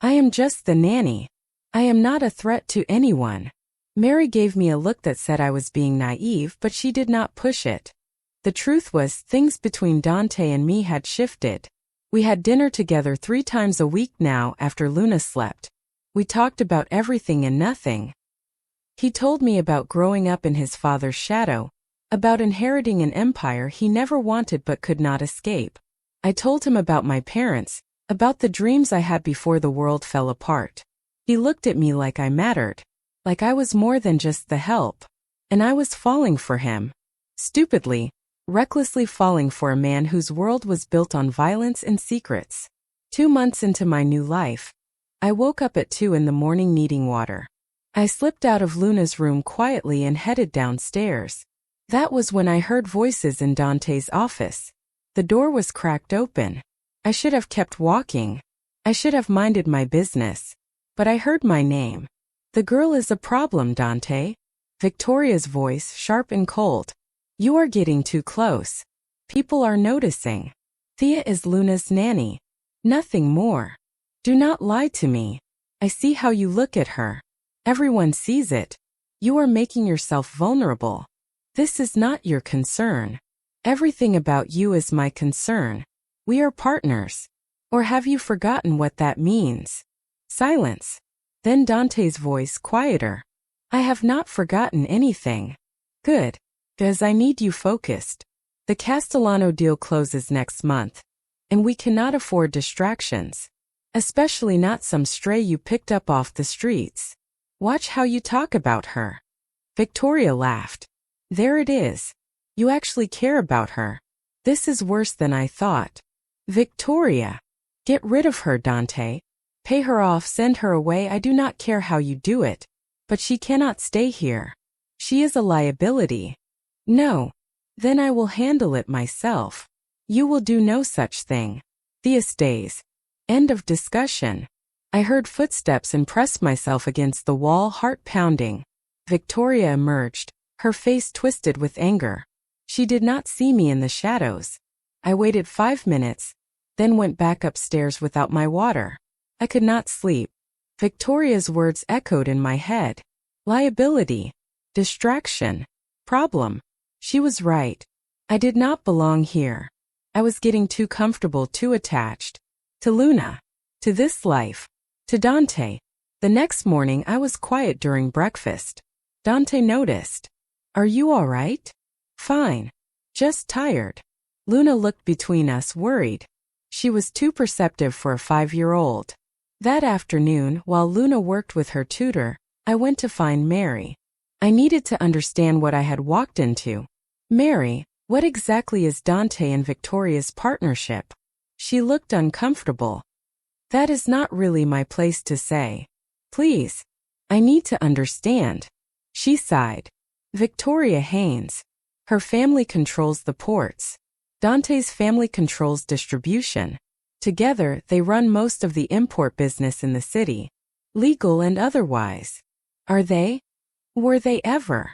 Speaker 1: I am just the nanny. I am not a threat to anyone. Mary gave me a look that said I was being naive, but she did not push it. The truth was, things between Dante and me had shifted. We had dinner together 3 times a week now after Luna slept. We talked about everything and nothing. He told me about growing up in his father's shadow, about inheriting an empire he never wanted but could not escape. I told him about my parents, about the dreams I had before the world fell apart. He looked at me like I mattered, like I was more than just the help. And I was falling for him. Stupidly, recklessly falling for a man whose world was built on violence and secrets. 2 months into my new life, I woke up at 2 in the morning needing water. I slipped out of Luna's room quietly and headed downstairs. That was when I heard voices in Dante's office. The door was cracked open. I should have kept walking. I should have minded my business. but I heard my name. The girl is a problem, Dante. Victoria's voice, sharp and cold. You are getting too close. People are noticing. Thea is Luna's nanny. Nothing more. Do not lie to me. I see how you look at her. Everyone sees it. You are making yourself vulnerable. This is not your concern. Everything about you is my concern. We are partners. Or have you forgotten what that means? Silence. Then Dante's voice, quieter. I have not forgotten anything. Good. Because I need you focused. The Castellano deal closes next month. And we cannot afford distractions. Especially not some stray you picked up off the streets. Watch how you talk about her. Victoria laughed. There it is. You actually care about her. This is worse than I thought. Victoria. Get rid of her, Dante. Pay her off, send her away. I do not care how you do it. But she cannot stay here. She is a liability. No. Then I will handle it myself. You will do no such thing. Thea stays. End of discussion. I heard footsteps and pressed myself against the wall, heart pounding. Victoria emerged, her face twisted with anger. She did not see me in the shadows. I waited 5 minutes, then went back upstairs without my water. I could not sleep. Victoria's words echoed in my head. Liability. Distraction. Problem. She was right. I did not belong here. I was getting too comfortable, too attached. To Luna. To this life. To Dante. The next morning I was quiet during breakfast. Dante noticed. Are you all right? Fine. Just tired. Luna looked between us, worried. She was too perceptive for a 5-year-old. That afternoon, while Luna worked with her tutor, I went to find Mary. I needed to understand what I had walked into. Mary, what exactly is Dante and Victoria's partnership? She looked uncomfortable. That is not really my place to say. Please. I need to understand. She sighed. Victoria Haynes. Her family controls the ports. Dante's family controls distribution. Together, they run most of the import business in the city. Legal and otherwise. Are they? Were they ever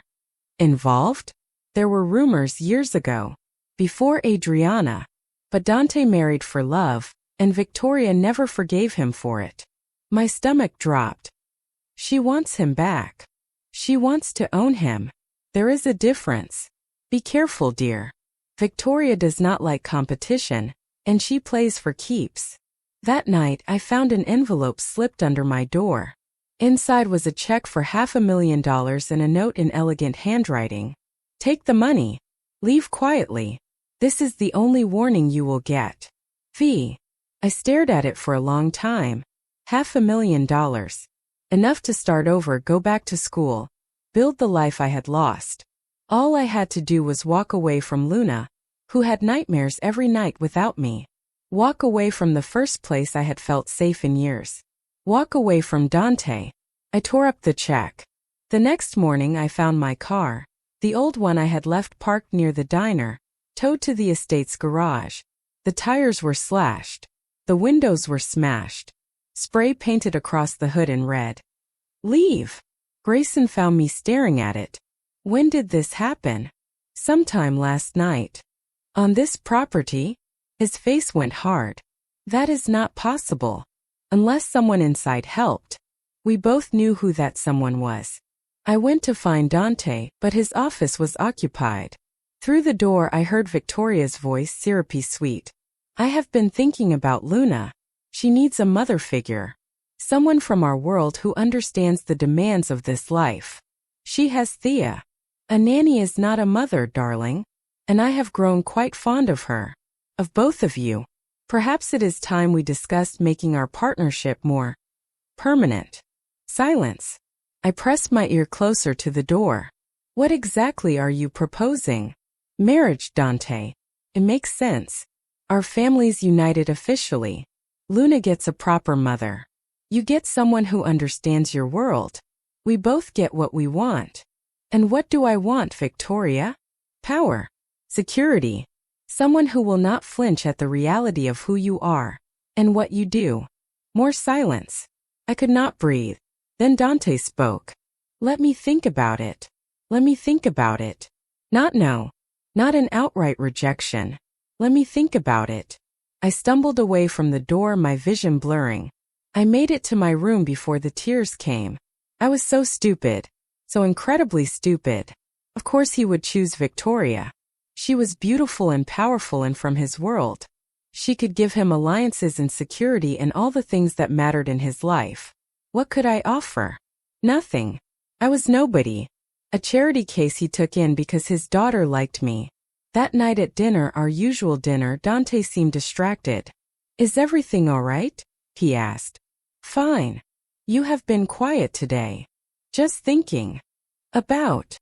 Speaker 1: involved? There were rumors years ago. Before Adriana. But Dante married for love, and Victoria never forgave him for it. My stomach dropped. She wants him back. She wants to own him. There is a difference. Be careful, dear. Victoria does not like competition, and she plays for keeps. That night I found an envelope slipped under my door. Inside was a check for $500,000 and a note in elegant handwriting. Take the money. Leave quietly. This is the only warning you will get. V. I stared at it for a long time. $500,000. Enough to start over, go back to school, build the life I had lost. All I had to do was walk away from Luna, who had nightmares every night without me. Walk away from the first place I had felt safe in years. Walk away from Dante. I tore up the check. The next morning I found my car, the old one I had left parked near the diner, towed to the estate's garage. The tires were slashed. The windows were smashed. Spray painted across the hood in red. Leave. Grayson found me staring at it. When did this happen? Sometime last night. On this property? His face went hard. That is not possible. Unless someone inside helped. We both knew who that someone was. I went to find Dante, but his office was occupied. Through the door I heard Victoria's voice, syrupy sweet. I have been thinking about Luna. She needs a mother figure. Someone from our world who understands the demands of this life. She has Thea. A nanny is not a mother, darling. And I have grown quite fond of her. Of both of you. Perhaps it is time we discussed making our partnership more permanent. Silence. I pressed my ear closer to the door. What exactly are you proposing? Marriage, Dante. It makes sense. Our families united officially. Luna gets a proper mother. You get someone who understands your world. We both get what we want. And what do I want, Victoria? Power. Security. Someone who will not flinch at the reality of who you are and what you do. More silence. I could not breathe. Then Dante spoke. Let me think about it. Let me think about it. Not no. Not an outright rejection. Let me think about it. I stumbled away from the door, my vision blurring. I made it to my room before the tears came. I was so stupid. So incredibly stupid. Of course he would choose Victoria. She was beautiful and powerful and from his world. She could give him alliances and security and all the things that mattered in his life. What could I offer? Nothing. I was nobody. A charity case he took in because his daughter liked me. That night at dinner, our usual dinner, Dante seemed distracted. Is everything all right? He asked. Fine. You have been quiet today. Just thinking. About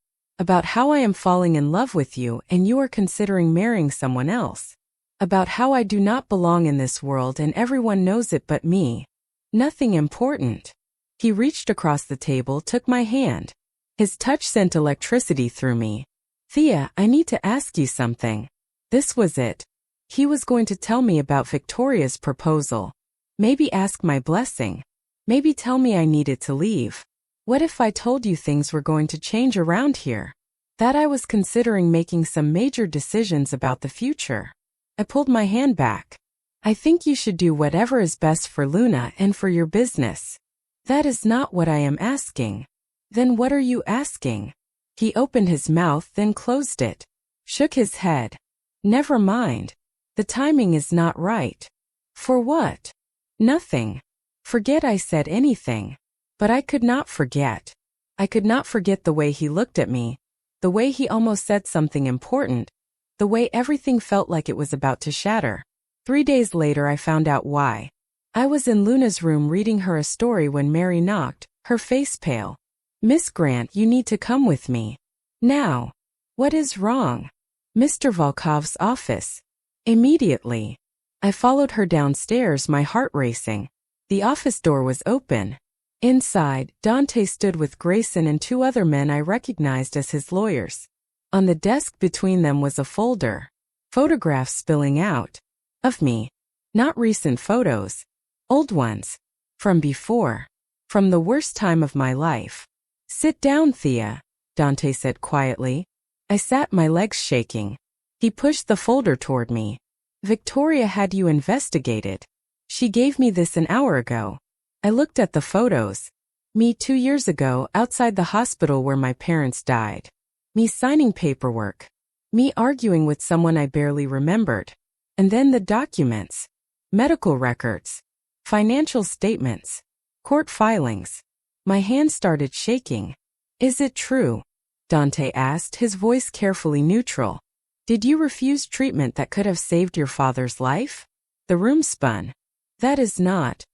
Speaker 1: how I am falling in love with you and you are considering marrying someone else. About how I do not belong in this world and everyone knows it but me. Nothing important. He reached across the table, took my hand. His touch sent electricity through me. Thea, I need to ask you something. This was it. He was going to tell me about Victoria's proposal. Maybe ask my blessing. Maybe tell me I needed to leave. What if I told you things were going to change around here? That I was considering making some major decisions about the future. I pulled my hand back. I think you should do whatever is best for Luna and for your business. That is not what I am asking. Then what are you asking? He opened his mouth, then closed it. Shook his head. Never mind. The timing is not right. For what? Nothing. Forget I said anything. But I could not forget. I could not forget the way he looked at me, the way he almost said something important, the way everything felt like it was about to shatter. 3 days later I found out why. I was in Luna's room reading her a story when Mary knocked, her face pale. Miss Grant, you need to come with me. Now. What is wrong? Mr. Volkov's office. Immediately. I followed her downstairs, my heart racing. The office door was open. Inside, Dante stood with Grayson and 2 other men I recognized as his lawyers. On the desk between them was a folder. Photographs spilling out. Of me. Not recent photos. Old ones. From before. From the worst time of my life. Sit down, Thea, Dante said quietly. I sat, my legs shaking. He pushed the folder toward me. Victoria had you investigated. She gave me this an hour ago. I looked at the photos. Me 2 years ago, outside the hospital where my parents died. Me signing paperwork. Me arguing with someone I barely remembered. And then the documents. Medical records. Financial statements. Court filings. My hand started shaking. Is it true? Dante asked, his voice carefully neutral. Did you refuse treatment that could have saved your father's life? The room spun. That is not.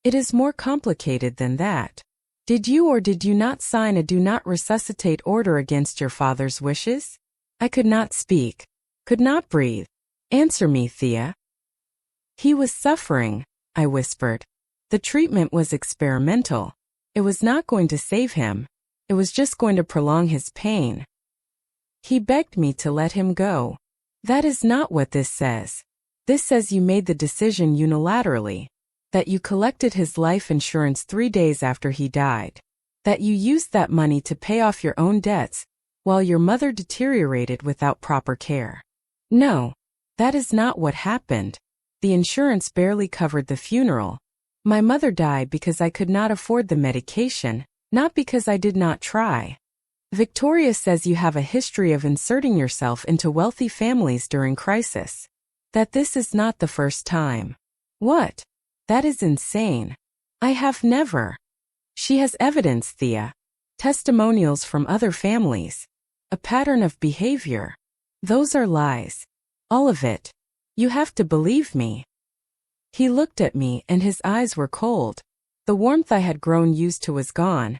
Speaker 1: It is more complicated than that. Did you or did you not sign a do not resuscitate order against your father's wishes? I could not speak. Could not breathe. Answer me, Thea. He was suffering, I whispered. The treatment was experimental. It was not going to save him. It was just going to prolong his pain. He begged me to let him go. That is not what this says. This says you made the decision unilaterally. That you collected his life insurance 3 days after he died. That you used that money to pay off your own debts, while your mother deteriorated without proper care. No, that is not what happened. The insurance barely covered the funeral. My mother died because I could not afford the medication, not because I did not try. Victoria says you have a history of inserting yourself into wealthy families during crisis. That this is not the first time. What? That is insane. I have never. She has evidence, Thea. Testimonials from other families. A pattern of behavior. Those are lies. All of it. You have to believe me. He looked at me and his eyes were cold. The warmth I had grown used to was gone,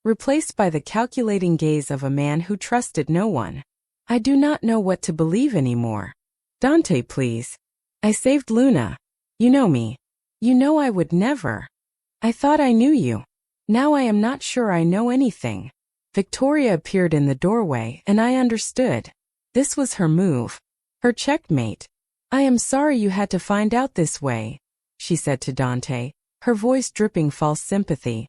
Speaker 1: replaced by the calculating gaze of a man who trusted no one. I do not know what to believe anymore. Dante, please. I saved Luna. You know me. You know I would never. I thought I knew you. Now I am not sure I know anything. Victoria appeared in the doorway and I understood. This was her move. Her checkmate. I am sorry you had to find out this way, she said to Dante. her voice dripping false sympathy.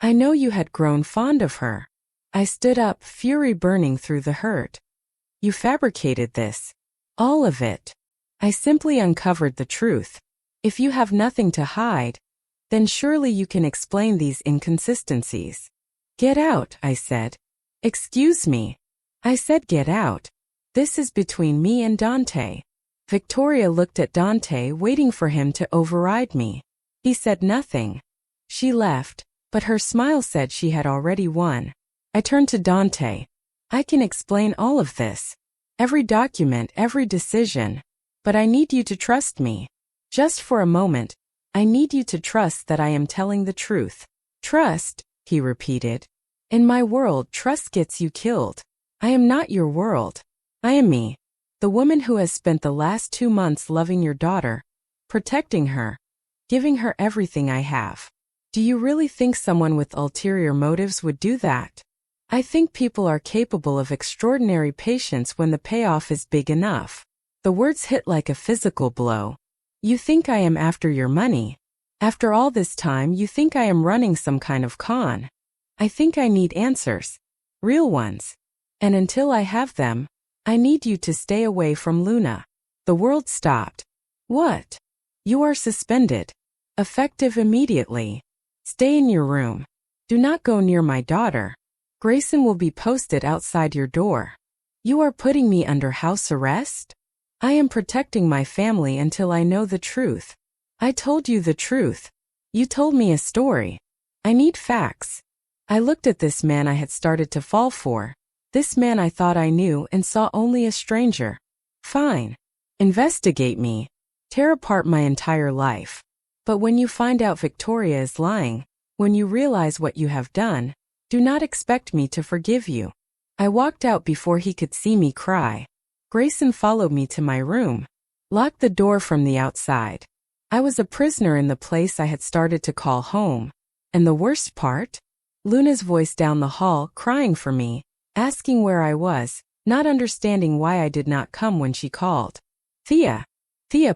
Speaker 1: I know you had grown fond of her. I stood up, fury burning through the hurt. You fabricated this. All of it. I simply uncovered the truth. If you have nothing to hide, then surely you can explain these inconsistencies. Get out, I said. Excuse me. I said get out. This is between me and Dante. Victoria looked at Dante, waiting for him to override me. He said nothing. She left, but her smile said she had already won. I turned to Dante. I can explain all of this. Every document, every decision. But I need you to trust me. Just for a moment, I need you to trust that I am telling the truth. Trust, he repeated. In my world, trust gets you killed. I am not your world. I am me. The woman who has spent the last 2 months loving your daughter, protecting her, giving her everything I have. Do you really think someone with ulterior motives would do that? I think people are capable of extraordinary patience when the payoff is big enough. The words hit like a physical blow. You think I am after your money. After all this time, you think I am running some kind of con. I think I need answers. Real ones. And until I have them, I need you to stay away from Luna. The world stopped. What? You are suspended. Effective immediately. Stay in your room. Do not go near my daughter. Grayson will be posted outside your door. You are putting me under house arrest? I am protecting my family until I know the truth. I told you the truth. You told me a story. I need facts. I looked at this man I had started to fall for. This man I thought I knew and saw only a stranger. Fine. Investigate me. Tear apart my entire life. But when you find out Victoria is lying, when you realize what you have done, do not expect me to forgive you. I walked out before he could see me cry. Grayson followed me to my room, locked the door from the outside. I was a prisoner in the place I had started to call home. And the worst part? Luna's voice down the hall, crying for me, asking where I was, not understanding why I did not come when she called. Thea,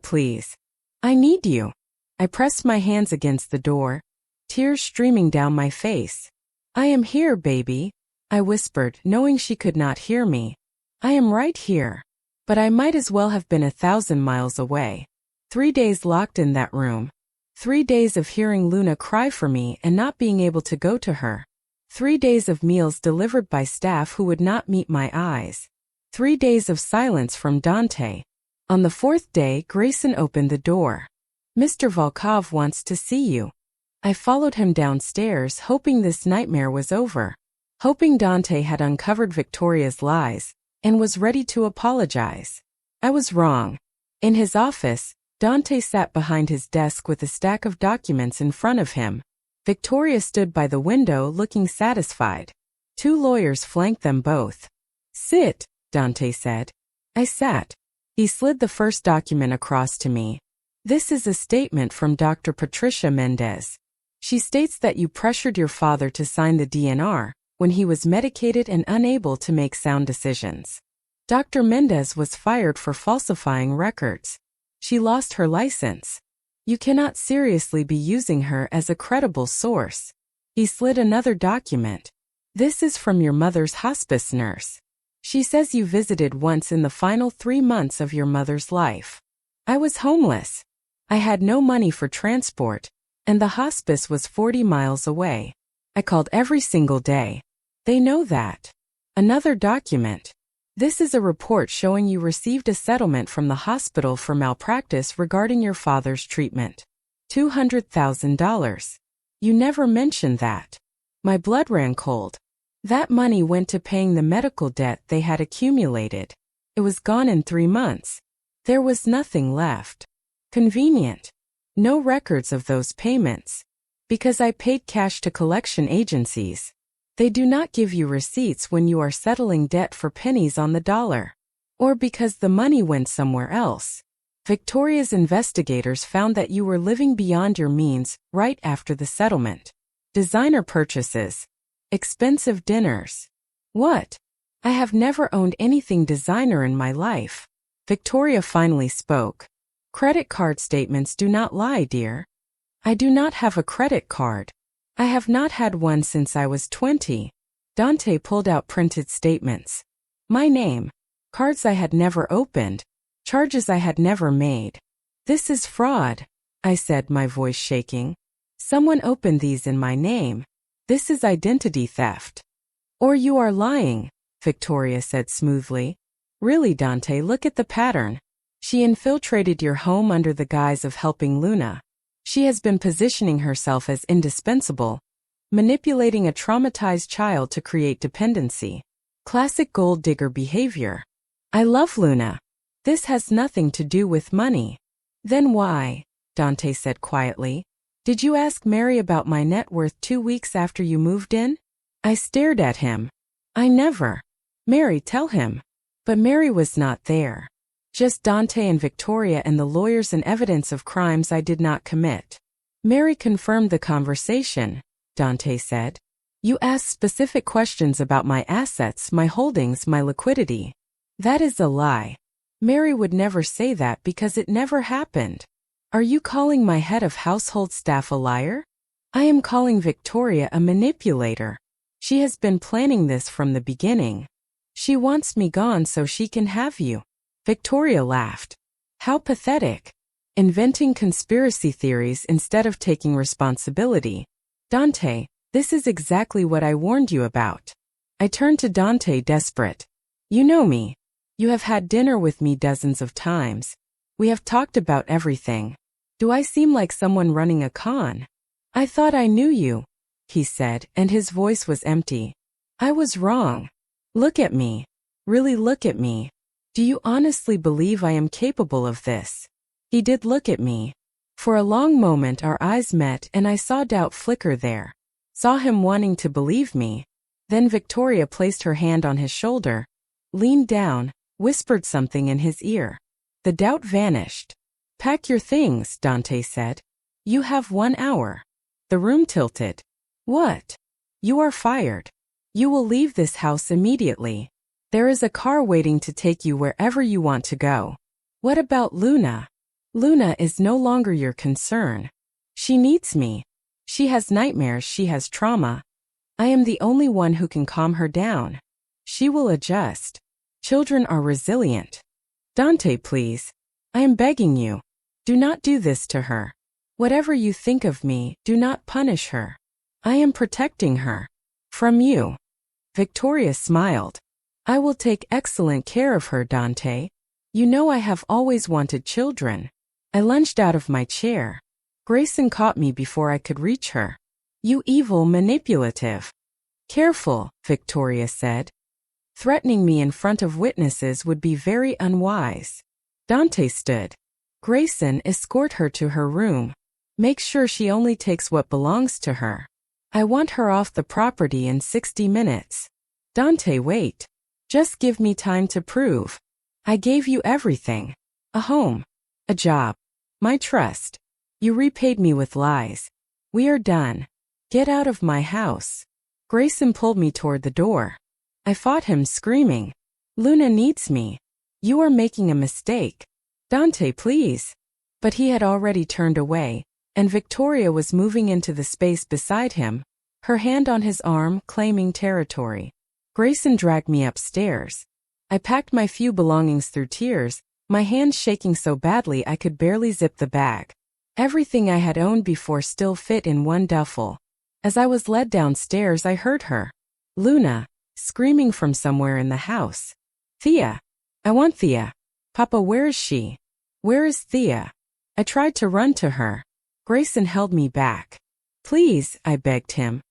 Speaker 1: please. I need you. I pressed my hands against the door, tears streaming down my face. I am here, baby, I whispered, knowing she could not hear me. I am right here. But I might as well have been 1,000 miles away. 3 days locked in that room. 3 days of hearing Luna cry for me and not being able to go to her. 3 days of meals delivered by staff who would not meet my eyes. 3 days of silence from Dante. On the 4th day, Grayson opened the door. Mr. Volkov wants to see you. I followed him downstairs, hoping this nightmare was over. Hoping Dante had uncovered Victoria's lies and was ready to apologize. I was wrong. In his office, Dante sat behind his desk with a stack of documents in front of him. Victoria stood by the window looking satisfied. 2 lawyers flanked them both. Sit, Dante said. I sat. He slid the first document across to me. This is a statement from Dr. Patricia Mendez. She states that you pressured your father to sign the DNR when he was medicated and unable to make sound decisions. Dr. Mendez was fired for falsifying records. She lost her license. You cannot seriously be using her as a credible source. He slid another document. This is from your mother's hospice nurse. She says you visited once in the final 3 months of your mother's life. I was homeless. I had no money for transport, and the hospice was 40 miles away. I called every single day. They know that. Another document. This is a report showing you received a settlement from the hospital for malpractice regarding your father's treatment. $200,000. You never mentioned that. My blood ran cold. That money went to paying the medical debt they had accumulated. It was gone in 3 months. There was nothing left. Convenient. No records of those payments. Because I paid cash to collection agencies. They do not give you receipts when you are settling debt for pennies on the dollar. Or because the money went somewhere else. Victoria's investigators found that you were living beyond your means right after the settlement. Designer purchases. Expensive dinners. What? I have never owned anything designer in my life. Victoria finally spoke. Credit card statements do not lie, dear. I do not have a credit card. I have not had one since I was 20. Dante pulled out printed statements. My name. Cards I had never opened. Charges I had never made. This is fraud, I said, my voice shaking. Someone opened these in my name. This is identity theft. Or you are lying, Victoria said smoothly. Really, Dante, look at the pattern. She infiltrated your home under the guise of helping Luna. She has been positioning herself as indispensable, manipulating a traumatized child to create dependency. Classic gold digger behavior. I love Luna. This has nothing to do with money. Then why, Dante said quietly, did you ask Mary about my net worth 2 weeks after you moved in? I stared at him. I never. Mary, tell him. But Mary was not there. Just Dante and Victoria and the lawyers and evidence of crimes I did not commit. Mary confirmed the conversation, Dante said. You asked specific questions about my assets, my holdings, my liquidity. That is a lie. Mary would never say that because it never happened. Are you calling my head of household staff a liar? I am calling Victoria a manipulator. She has been planning this from the beginning. She wants me gone so she can have you. Victoria laughed. How pathetic. Inventing conspiracy theories instead of taking responsibility. Dante, this is exactly what I warned you about. I turned to Dante, desperate. You know me. You have had dinner with me dozens of times. We have talked about everything. Do I seem like someone running a con? I thought I knew you, he said, and his voice was empty. I was wrong. Look at me. Really look at me. Do you honestly believe I am capable of this? He did look at me. For a long moment our eyes met and I saw doubt flicker there. Saw him wanting to believe me. Then Victoria placed her hand on his shoulder, leaned down, whispered something in his ear. The doubt vanished. Pack your things, Dante said. You have 1 hour. The room tilted. What? You are fired. You will leave this house immediately. There is a car waiting to take you wherever you want to go. What about Luna? Luna is no longer your concern. She needs me. She has nightmares, she has trauma. I am the only one who can calm her down. She will adjust. Children are resilient. Dante, please. I am begging you. Do not do this to her. Whatever you think of me, do not punish her. I am protecting her. From you. Victoria smiled. I will take excellent care of her, Dante. You know I have always wanted children. I lunged out of my chair. Grayson caught me before I could reach her. You evil manipulative. Careful, Victoria said. Threatening me in front of witnesses would be very unwise. Dante stood. Grayson, escort her to her room. Make sure she only takes what belongs to her. I want her off the property in 60 minutes. Dante, wait. Just give me time to prove. I gave you everything. A home. A job. My trust. You repaid me with lies. We are done. Get out of my house. Grayson pulled me toward the door. I fought him, screaming. Luna needs me. You are making a mistake. Dante, please. But he had already turned away, and Victoria was moving into the space beside him, her hand on his arm, claiming territory. Grayson dragged me upstairs. I packed my few belongings through tears, my hands shaking so badly I could barely zip the bag. Everything I had owned before still fit in one duffel. As I was led downstairs, I heard her. Luna, screaming from somewhere in the house. Thea. I want Thea. Papa, where is she? Where is Thea? I tried to run to her. Grayson held me back. Please, I begged him.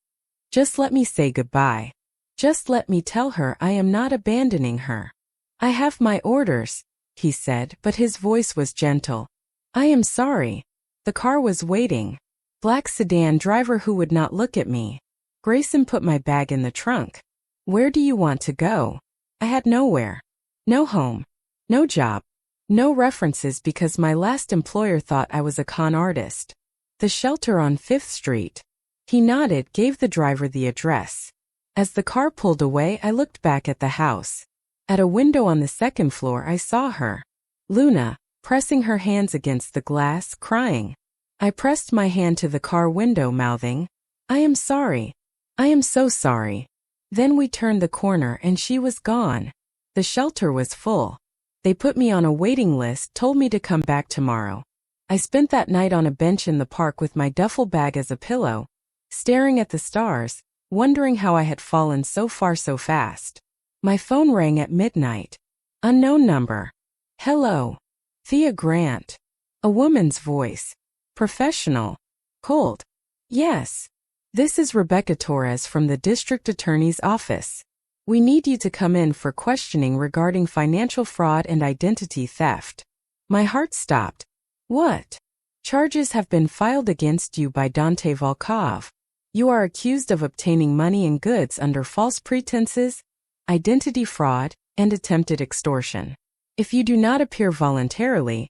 Speaker 1: Just let me say goodbye. Just let me tell her I am not abandoning her. I have my orders, he said, but his voice was gentle. I am sorry. The car was waiting. Black sedan driver who would not look at me. Grayson put my bag in the trunk. Where do you want to go? I had nowhere. No home. No job. No references because my last employer thought I was a con artist. The shelter on 5th Street. He nodded, gave the driver the address. As the car pulled away, I looked back at the house. At a window on the 2nd floor, I saw her. Luna, pressing her hands against the glass, crying. I pressed my hand to the car window, mouthing, "I am sorry. I am so sorry." Then we turned the corner and she was gone. The shelter was full. They put me on a waiting list, told me to come back tomorrow. I spent that night on a bench in the park with my duffel bag as a pillow, staring at the stars, wondering how I had fallen so far so fast. My phone rang at midnight. Unknown number. "Hello. Thea Grant." A woman's voice. Professional. Cold. "Yes. This is Rebecca Torres from the District Attorney's Office. We need you to come in for questioning regarding financial fraud and identity theft." My heart stopped. "What?" "Charges have been filed against you by Dante Volkov. You are accused of obtaining money and goods under false pretenses, identity fraud, and attempted extortion. If you do not appear voluntarily,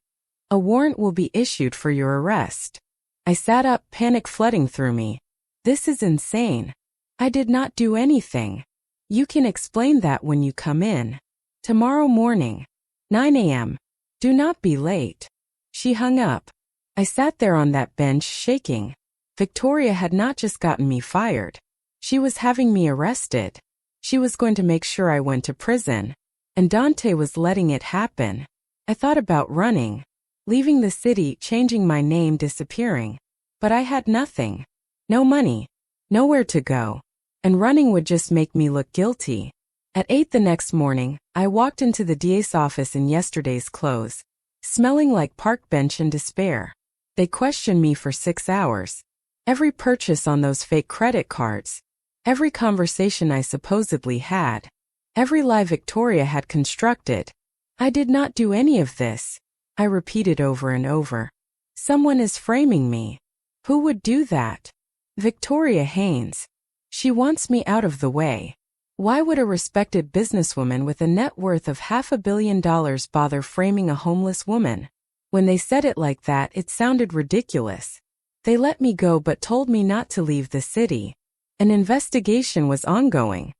Speaker 1: a warrant will be issued for your arrest." I sat up, panic flooding through me. This is insane. I did not do anything. "You can explain that when you come in. Tomorrow morning, 9 a.m. Do not be late." She hung up. I sat there on that bench shaking. Victoria had not just gotten me fired. She was having me arrested. She was going to make sure I went to prison. And Dante was letting it happen. I thought about running, leaving the city, changing my name, disappearing. But I had nothing. No money. Nowhere to go. And running would just make me look guilty. At 8 the next morning, I walked into the DA's office in yesterday's clothes, smelling like park bench and despair. They questioned me for 6 hours. Every purchase on those fake credit cards. Every conversation I supposedly had. Every lie Victoria had constructed. "I did not do any of this," I repeated over and over. "Someone is framing me." Who would do that? Victoria Haynes. She wants me out of the way. Why would a respected businesswoman with a net worth of $500 million bother framing a homeless woman? When they said it like that, it sounded ridiculous. They let me go but told me not to leave the city. An investigation was ongoing.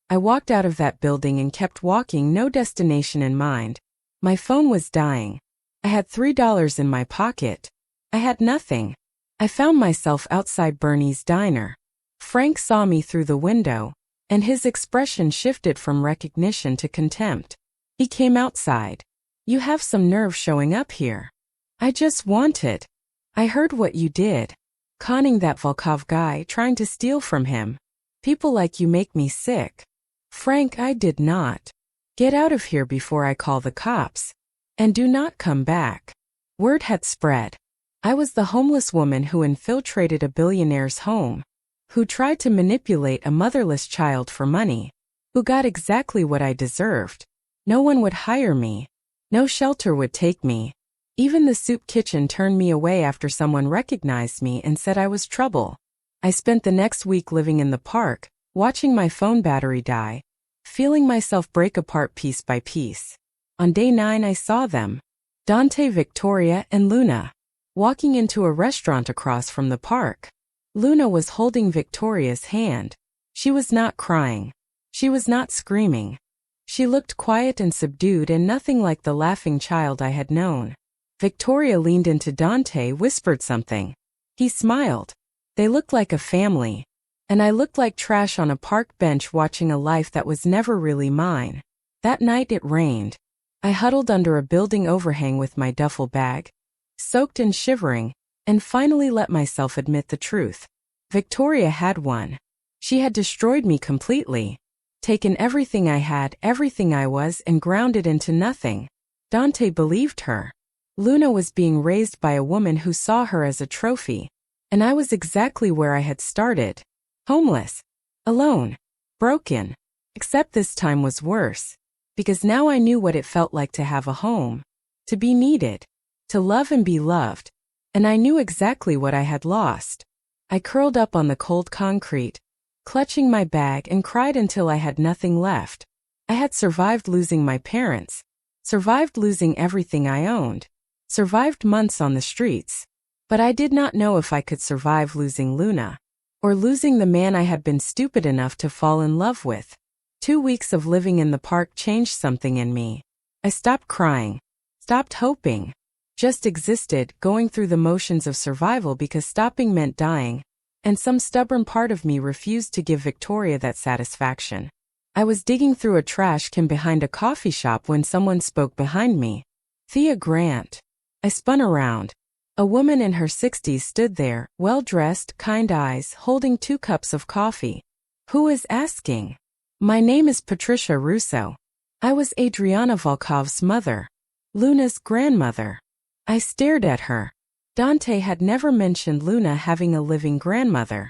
Speaker 1: I walked out of that building and kept walking, no destination in mind. My phone was dying. I had $3 in my pocket. I had nothing. I found myself outside Bernie's diner. Frank saw me through the window, and his expression shifted from recognition to contempt. He came outside. "You have some nerve showing up here." "I just wanted." "I heard what you did. Conning that Volkov guy, trying to steal from him. People like you make me sick." "Frank, I did not. Get out of here before I call the cops. And do not come back." Word had spread. I was the homeless woman who infiltrated a billionaire's home, who tried to manipulate a motherless child for money, who got exactly what I deserved. No one would hire me. No shelter would take me. Even the soup kitchen turned me away after someone recognized me and said I was trouble. I spent the next week living in the park, watching my phone battery die, feeling myself break apart piece by piece. On day 9 I saw them. Dante, Victoria, and Luna, walking into a restaurant across from the park. Luna was holding Victoria's hand. She was not crying. She was not screaming. She looked quiet and subdued and nothing like the laughing child I had known. Victoria leaned into Dante, whispered something. He smiled. They looked like a family. And I looked like trash on a park bench watching a life that was never really mine. That night it rained. I huddled under a building overhang with my duffel bag, soaked and shivering, and finally let myself admit the truth. Victoria had won. She had destroyed me completely, taken everything I had, everything I was, and ground it into nothing. Dante believed her. Luna was being raised by a woman who saw her as a trophy, and I was exactly where I had started. Homeless. Alone. Broken. Except this time was worse, because now I knew what it felt like to have a home, to be needed, to love and be loved, and I knew exactly what I had lost. I curled up on the cold concrete, clutching my bag, and cried until I had nothing left. I had survived losing my parents, survived losing everything I owned, survived months on the streets, but I did not know if I could survive losing Luna, or losing the man I had been stupid enough to fall in love with. 2 weeks of living in the park changed something in me. I stopped crying, stopped hoping, just existed, going through the motions of survival because stopping meant dying, and some stubborn part of me refused to give Victoria that satisfaction. I was digging through a trash can behind a coffee shop when someone spoke behind me. Thea Grant. I spun around. A woman in her 60s stood there, well-dressed, kind eyes, holding 2 cups of coffee. Who is asking? My name is Patricia Russo. I was Adriana Volkov's mother. Luna's grandmother. I stared at her. Dante had never mentioned Luna having a living grandmother.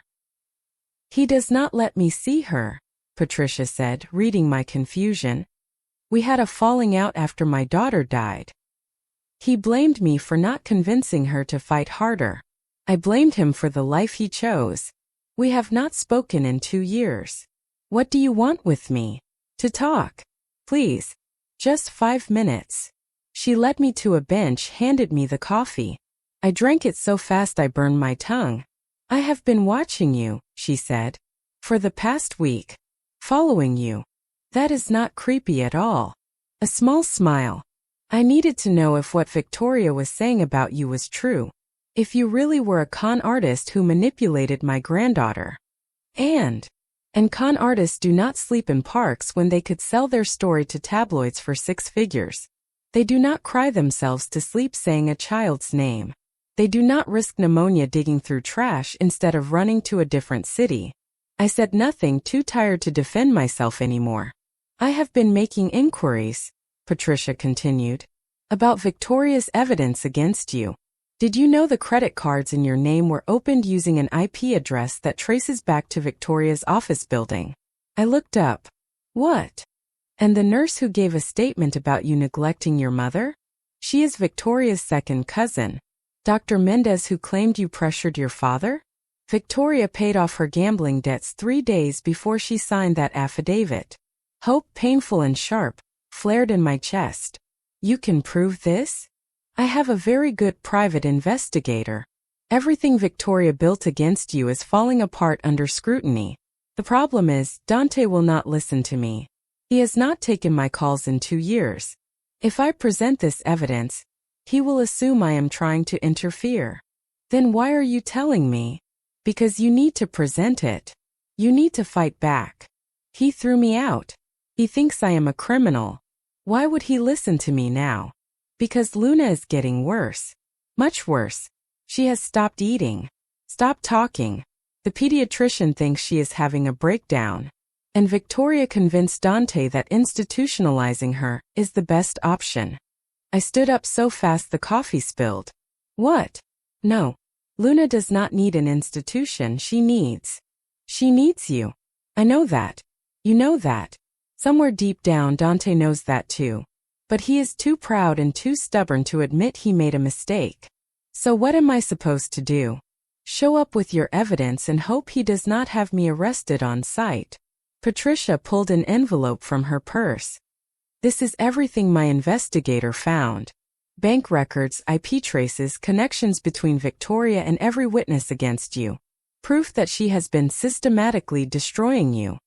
Speaker 1: He does not let me see her, Patricia said, reading my confusion. We had a falling out after my daughter died. He blamed me for not convincing her to fight harder. I blamed him for the life he chose. We have not spoken in 2 years. What do you want with me? To talk. Please. Just 5 minutes. She led me to a bench, handed me the coffee. I drank it so fast I burned my tongue. I have been watching you, she said. For the past week. Following you. That is not creepy at all. A small smile. I needed to know if what Victoria was saying about you was true. If you really were a con artist who manipulated my granddaughter. And con artists do not sleep in parks when they could sell their story to tabloids for 6 figures. They do not cry themselves to sleep saying a child's name. They do not risk pneumonia digging through trash instead of running to a different city. I said nothing, too tired to defend myself anymore. I have been making inquiries, Patricia continued, about Victoria's evidence against you. Did you know the credit cards in your name were opened using an IP address that traces back to Victoria's office building? I looked up. What? And the nurse who gave a statement about you neglecting your mother? She is Victoria's second cousin. Dr. Mendez, who claimed you pressured your father? Victoria paid off her gambling debts 3 days before she signed that affidavit. Hope, painful and sharp, flared in my chest. You can prove this? I have a very good private investigator. Everything Victoria built against you is falling apart under scrutiny. The problem is, Dante will not listen to me. He has not taken my calls in 2 years. If I present this evidence, he will assume I am trying to interfere. Then why are you telling me? Because you need to present it. You need to fight back. He threw me out. He thinks I am a criminal. Why would he listen to me now? Because Luna is getting worse. Much worse. She has stopped eating. Stopped talking. The pediatrician thinks she is having a breakdown. And Victoria convinced Dante that institutionalizing her is the best option. I stood up so fast the coffee spilled. What? No. Luna does not need an institution, she needs you. I know that. You know that. Somewhere deep down Dante knows that too. But he is too proud and too stubborn to admit he made a mistake. So what am I supposed to do? Show up with your evidence and hope he does not have me arrested on sight. Patricia pulled an envelope from her purse. This is everything my investigator found. Bank records, IP traces, connections between Victoria and every witness against you. Proof that she has been systematically destroying you.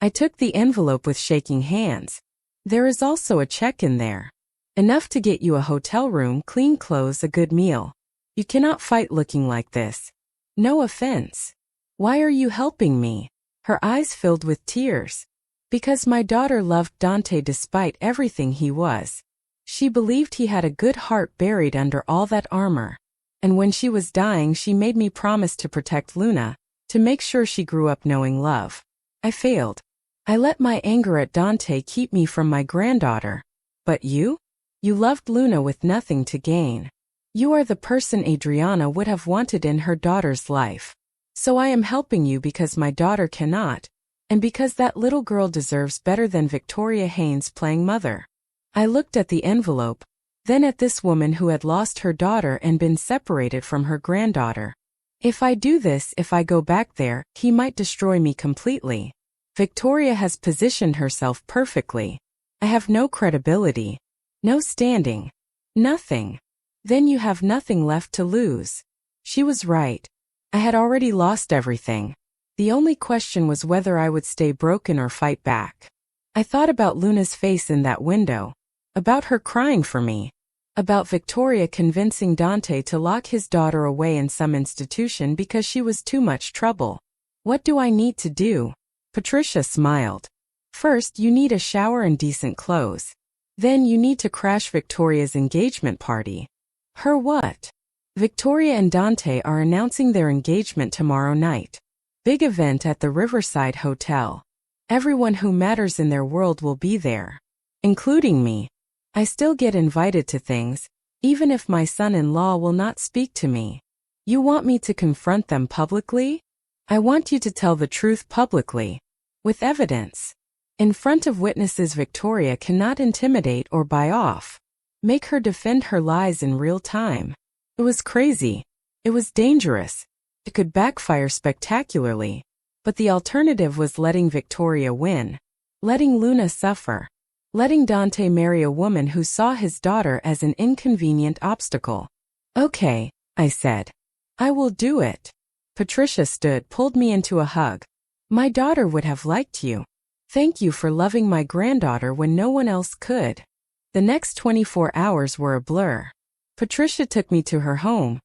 Speaker 1: I took the envelope with shaking hands. There is also a check in there. Enough to get you a hotel room, clean clothes, a good meal. You cannot fight looking like this. No offense. Why are you helping me? Her eyes filled with tears. Because my daughter loved Dante despite everything he was. She believed he had a good heart buried under all that armor. And when she was dying, she made me promise to protect Luna, to make sure she grew up knowing love. I failed. I let my anger at Dante keep me from my granddaughter. But you? You loved Luna with nothing to gain. You are the person Adriana would have wanted in her daughter's life. So I am helping you because my daughter cannot, and because that little girl deserves better than Victoria Haynes playing mother. I looked at the envelope, then at this woman who had lost her daughter and been separated from her granddaughter. If I do this, if I go back there, he might destroy me completely. Victoria has positioned herself perfectly. I have no credibility, no standing, nothing. Then you have nothing left to lose. She was right. I had already lost everything. The only question was whether I would stay broken or fight back. I thought about Luna's face in that window, about her crying for me. About Victoria convincing Dante to lock his daughter away in some institution because she was too much trouble. What do I need to do? Patricia smiled. First, you need a shower and decent clothes. Then you need to crash Victoria's engagement party. Her what? Victoria and Dante are announcing their engagement tomorrow night. Big event at the Riverside Hotel. Everyone who matters in their world will be there. Including me. I still get invited to things, even if my son-in-law will not speak to me. You want me to confront them publicly? I want you to tell the truth publicly. With evidence. In front of witnesses. Victoria cannot intimidate or buy off. Make her defend her lies in real time. It was crazy. It was dangerous. It could backfire spectacularly. But the alternative was letting Victoria win. Letting Luna suffer. Letting Dante marry a woman who saw his daughter as an inconvenient obstacle. Okay, I said. I will do it. Patricia stood, pulled me into a hug. My daughter would have liked you. Thank you for loving my granddaughter when no one else could. The next 24 hours were a blur. Patricia took me to her home,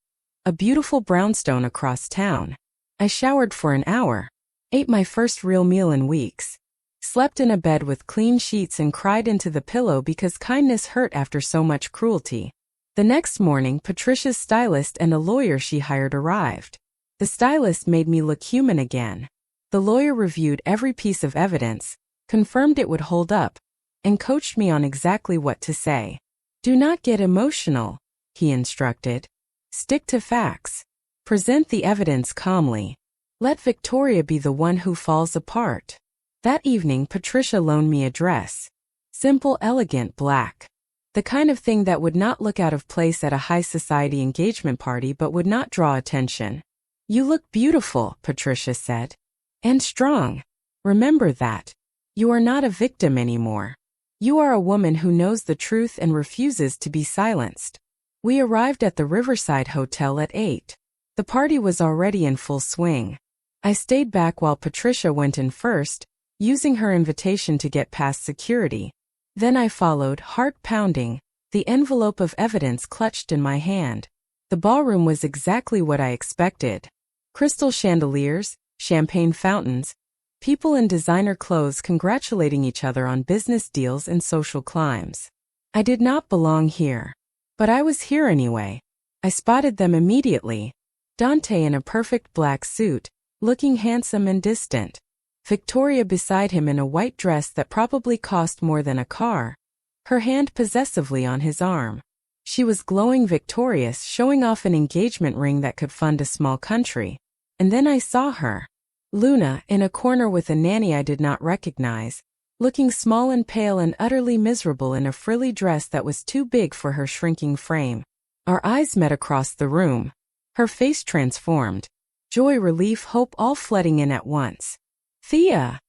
Speaker 1: a beautiful brownstone across town. I showered for an hour, ate my first real meal in weeks, slept in a bed with clean sheets and cried into the pillow because kindness hurt after so much cruelty. The next morning, Patricia's stylist and a lawyer she hired arrived. The stylist made me look human again. The lawyer reviewed every piece of evidence, confirmed it would hold up, and coached me on exactly what to say. Do not get emotional, he instructed. Stick to facts. Present the evidence calmly. Let Victoria be the one who falls apart. That evening, Patricia loaned me a dress. Simple, elegant, black. The kind of thing that would not look out of place at a high society engagement party but would not draw attention. You look beautiful, Patricia said. And strong. Remember that. You are not a victim anymore. You are a woman who knows the truth and refuses to be silenced. We arrived at the Riverside Hotel at 8. The party was already in full swing. I stayed back while Patricia went in first, using her invitation to get past security. Then I followed, heart pounding, the envelope of evidence clutched in my hand. The ballroom was exactly what I expected. Crystal chandeliers, champagne fountains, people in designer clothes congratulating each other on business deals and social climbs. I did not belong here. But I was here anyway. I spotted them immediately. Dante in a perfect black suit, looking handsome and distant. Victoria beside him in a white dress that probably cost more than a car, her hand possessively on his arm. She was glowing victorious, showing off an engagement ring that could fund a small country. And then I saw her. Luna, in a corner with a nanny I did not recognize, looking small and pale and utterly miserable in a frilly dress that was too big for her shrinking frame. Our eyes met across the room. Her face transformed. Joy, relief, hope all flooding in at once. Thea!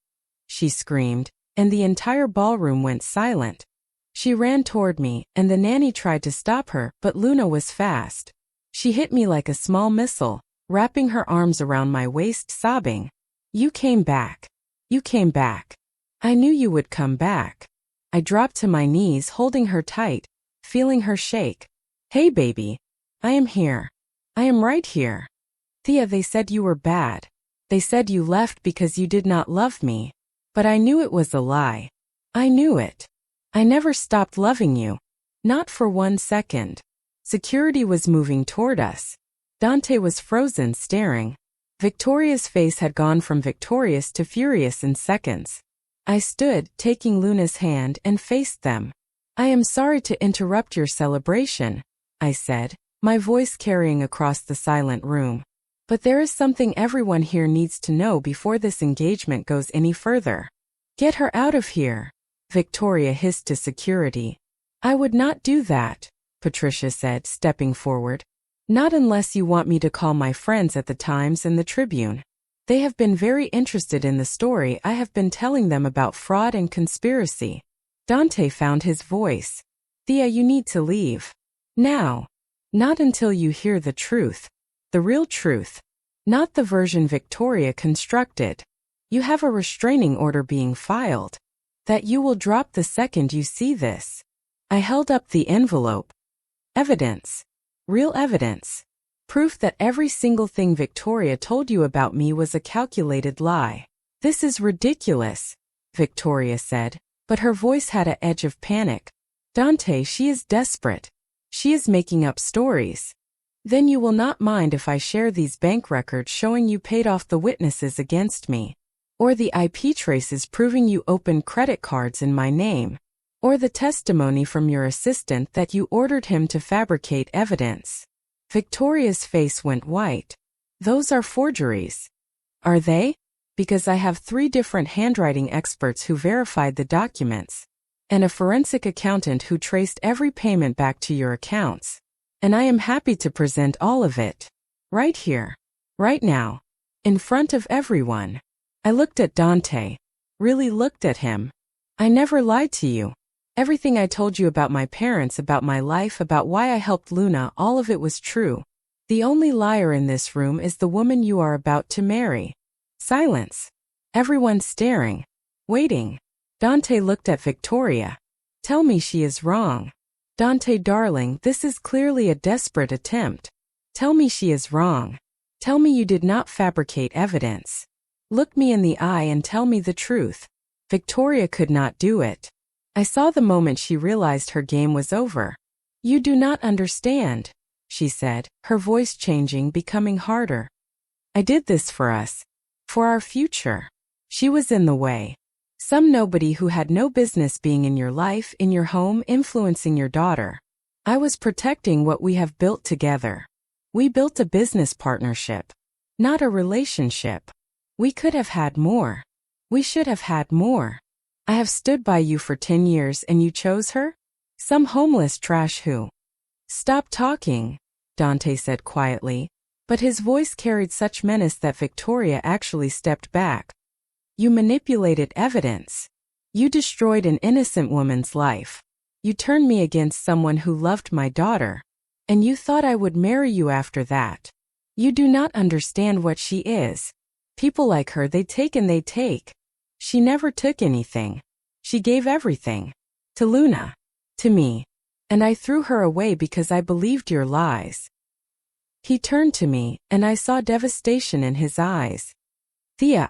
Speaker 1: She screamed, and the entire ballroom went silent. She ran toward me, and the nanny tried to stop her, but Luna was fast. She hit me like a small missile, wrapping her arms around my waist, sobbing. You came back. You came back. I knew you would come back. I dropped to my knees, holding her tight, feeling her shake. Hey baby. I am here. I am right here. Thea, they said you were bad. They said you left because you did not love me. But I knew it was a lie. I knew it. I never stopped loving you. Not for 1 second. Security was moving toward us. Dante was frozen, staring. Victoria's face had gone from victorious to furious in seconds. I stood, taking Luna's hand, and faced them. I am sorry to interrupt your celebration, I said, my voice carrying across the silent room. But there is something everyone here needs to know before this engagement goes any further. Get her out of here, Victoria hissed to security. I would not do that, Patricia said, stepping forward. Not unless you want me to call my friends at the Times and the Tribune. They have been very interested in the story I have been telling them about fraud and conspiracy. Dante found his voice. Thea, you need to leave. Now. Not until you hear the truth. The real truth. Not the version Victoria constructed. You have a restraining order being filed. That you will drop the second you see this. I held up the envelope. Evidence. Real evidence. Proof that every single thing Victoria told you about me was a calculated lie. This is ridiculous, Victoria said, but her voice had an edge of panic. Dante, she is desperate. She is making up stories. Then you will not mind if I share these bank records showing you paid off the witnesses against me, or the IP traces proving you opened credit cards in my name, or the testimony from your assistant that you ordered him to fabricate evidence. Victoria's face went white. Those are forgeries. Are they? Because I have 3 different handwriting experts who verified the documents, and a forensic accountant who traced every payment back to your accounts. And I am happy to present all of it. Right here. Right now. In front of everyone. I looked at Dante. Really looked at him. I never lied to you. Everything I told you about my parents, about my life, about why I helped Luna, all of it was true. The only liar in this room is the woman you are about to marry. Silence. Everyone staring. Waiting. Dante looked at Victoria. Tell me she is wrong. Dante, darling, this is clearly a desperate attempt. Tell me she is wrong. Tell me you did not fabricate evidence. Look me in the eye and tell me the truth. Victoria could not do it. I saw the moment she realized her game was over. You do not understand, she said, her voice changing, becoming harder. I did this for us. For our future. She was in the way. Some nobody who had no business being in your life, in your home, influencing your daughter. I was protecting what we have built together. We built a business partnership, not a relationship. We could have had more. We should have had more. I have stood by you for 10 years and you chose her? Some homeless trash who? Stop talking, Dante said quietly, but his voice carried such menace that Victoria actually stepped back. You manipulated evidence. You destroyed an innocent woman's life. You turned me against someone who loved my daughter. And you thought I would marry you after that. You do not understand what she is. People like her, they take and they take. She never took anything. She gave everything. To Luna. To me. And I threw her away because I believed your lies. He turned to me, and I saw devastation in his eyes. Thea,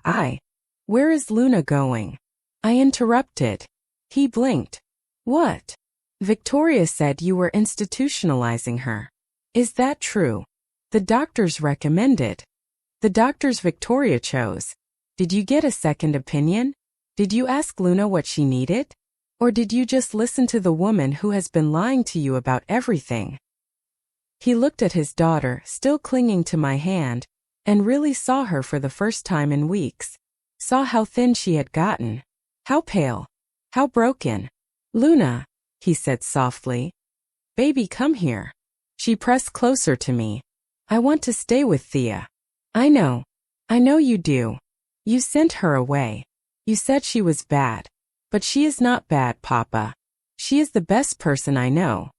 Speaker 1: where is Luna going? I interrupted. He blinked. What? Victoria said you were institutionalizing her. Is that true? The doctors recommended. The doctors Victoria chose. Did you get a second opinion? Did you ask Luna what she needed? Or did you just listen to the woman who has been lying to you about everything? He looked at his daughter, still clinging to my hand, and really saw her for the first time in weeks. Saw how thin she had gotten. How pale. How broken. Luna, he said softly. Baby, come here. She pressed closer to me. I want to stay with Thea. I know you do. You sent her away. You said she was bad. But she is not bad, Papa. She is the best person I know.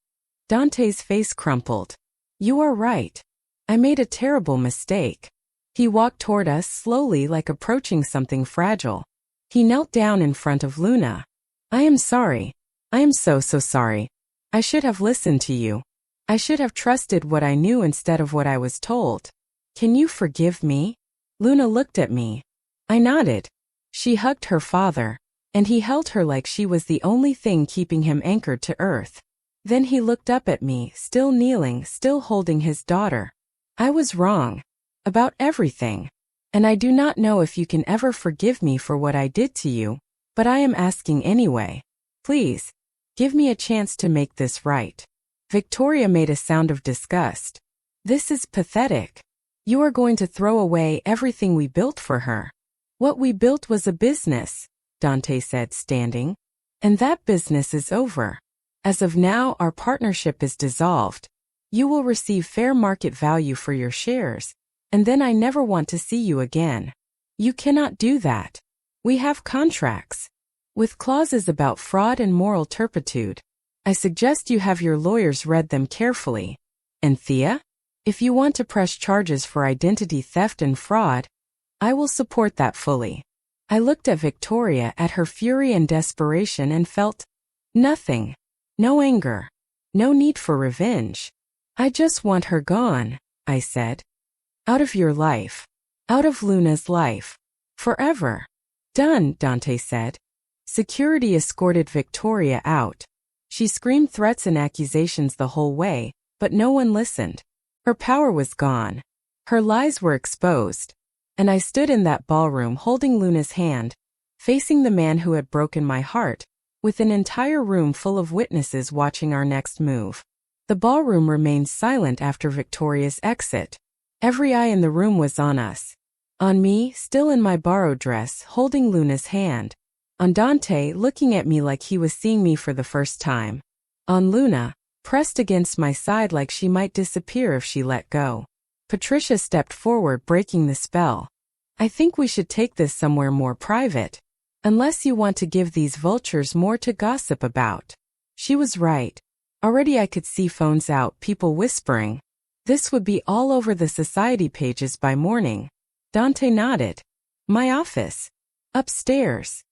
Speaker 1: Dante's face crumpled. You are right. I made a terrible mistake. He walked toward us slowly, like approaching something fragile. He knelt down in front of Luna. I am sorry. I am so sorry. I should have listened to you. I should have trusted what I knew instead of what I was told. Can you forgive me? Luna looked at me. I nodded. She hugged her father, and he held her like she was the only thing keeping him anchored to earth. Then he looked up at me, still kneeling, still holding his daughter. I was wrong. About everything. And I do not know if you can ever forgive me for what I did to you, but I am asking anyway. Please, give me a chance to make this right. Victoria made a sound of disgust. This is pathetic. You are going to throw away everything we built for her. What we built was a business, Dante said, standing. And that business is over. As of now, our partnership is dissolved. You will receive fair market value for your shares. And then I never want to see you again. You cannot do that. We have contracts. With clauses about fraud and moral turpitude. I suggest you have your lawyers read them carefully. And Thea? If you want to press charges for identity theft and fraud, I will support that fully. I looked at Victoria, at her fury and desperation, and felt nothing. No anger. No need for revenge. I just want her gone, I said. Out of your life. Out of Luna's life. Forever. Done, Dante said. Security escorted Victoria out. She screamed threats and accusations the whole way, but no one listened. Her power was gone. Her lies were exposed. And I stood in that ballroom holding Luna's hand, facing the man who had broken my heart, with an entire room full of witnesses watching our next move. The ballroom remained silent after Victoria's exit. Every eye in the room was on us. On me, still in my borrowed dress, holding Luna's hand. On Dante, looking at me like he was seeing me for the first time. On Luna, pressed against my side like she might disappear if she let go. Patricia stepped forward, breaking the spell. I think we should take this somewhere more private. Unless you want to give these vultures more to gossip about. She was right. Already I could see phones out, people whispering. This would be all over the society pages by morning. Dante nodded. My office. Upstairs.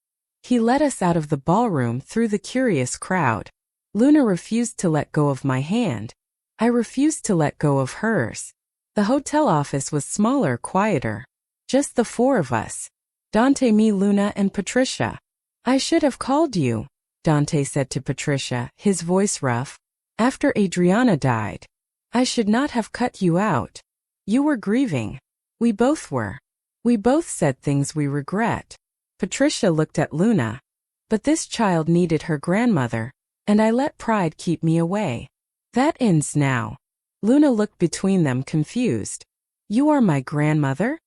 Speaker 1: He led us out of the ballroom through the curious crowd. Luna refused to let go of my hand. I refused to let go of hers. The hotel office was smaller, quieter. Just the four of us. Dante, me, Luna, and Patricia. I should have called you, Dante said to Patricia, his voice rough. After Adriana died. I should not have cut you out. You were grieving. We both were. We both said things we regret. Patricia looked at Luna. But this child needed her grandmother, and I let pride keep me away. That ends now. Luna looked between them, confused. You are my grandmother?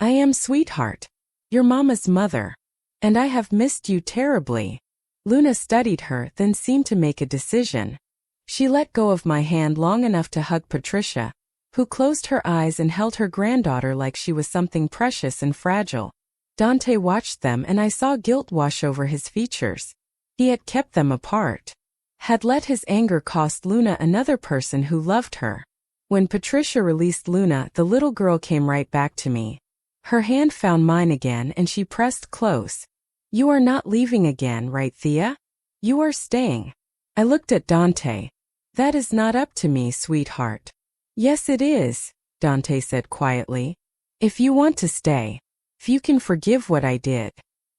Speaker 1: I am, sweetheart. Your mama's mother. And I have missed you terribly. Luna studied her, then seemed to make a decision. She let go of my hand long enough to hug Patricia, who closed her eyes and held her granddaughter like she was something precious and fragile. Dante watched them, and I saw guilt wash over his features. He had kept them apart. Had let his anger cost Luna another person who loved her. When Patricia released Luna, the little girl came right back to me. Her hand found mine again, and she pressed close. You are not leaving again, right, Thea? You are staying. I looked at Dante. That is not up to me, sweetheart. Yes, it is, Dante said quietly. If you want to stay. If you can forgive what I did.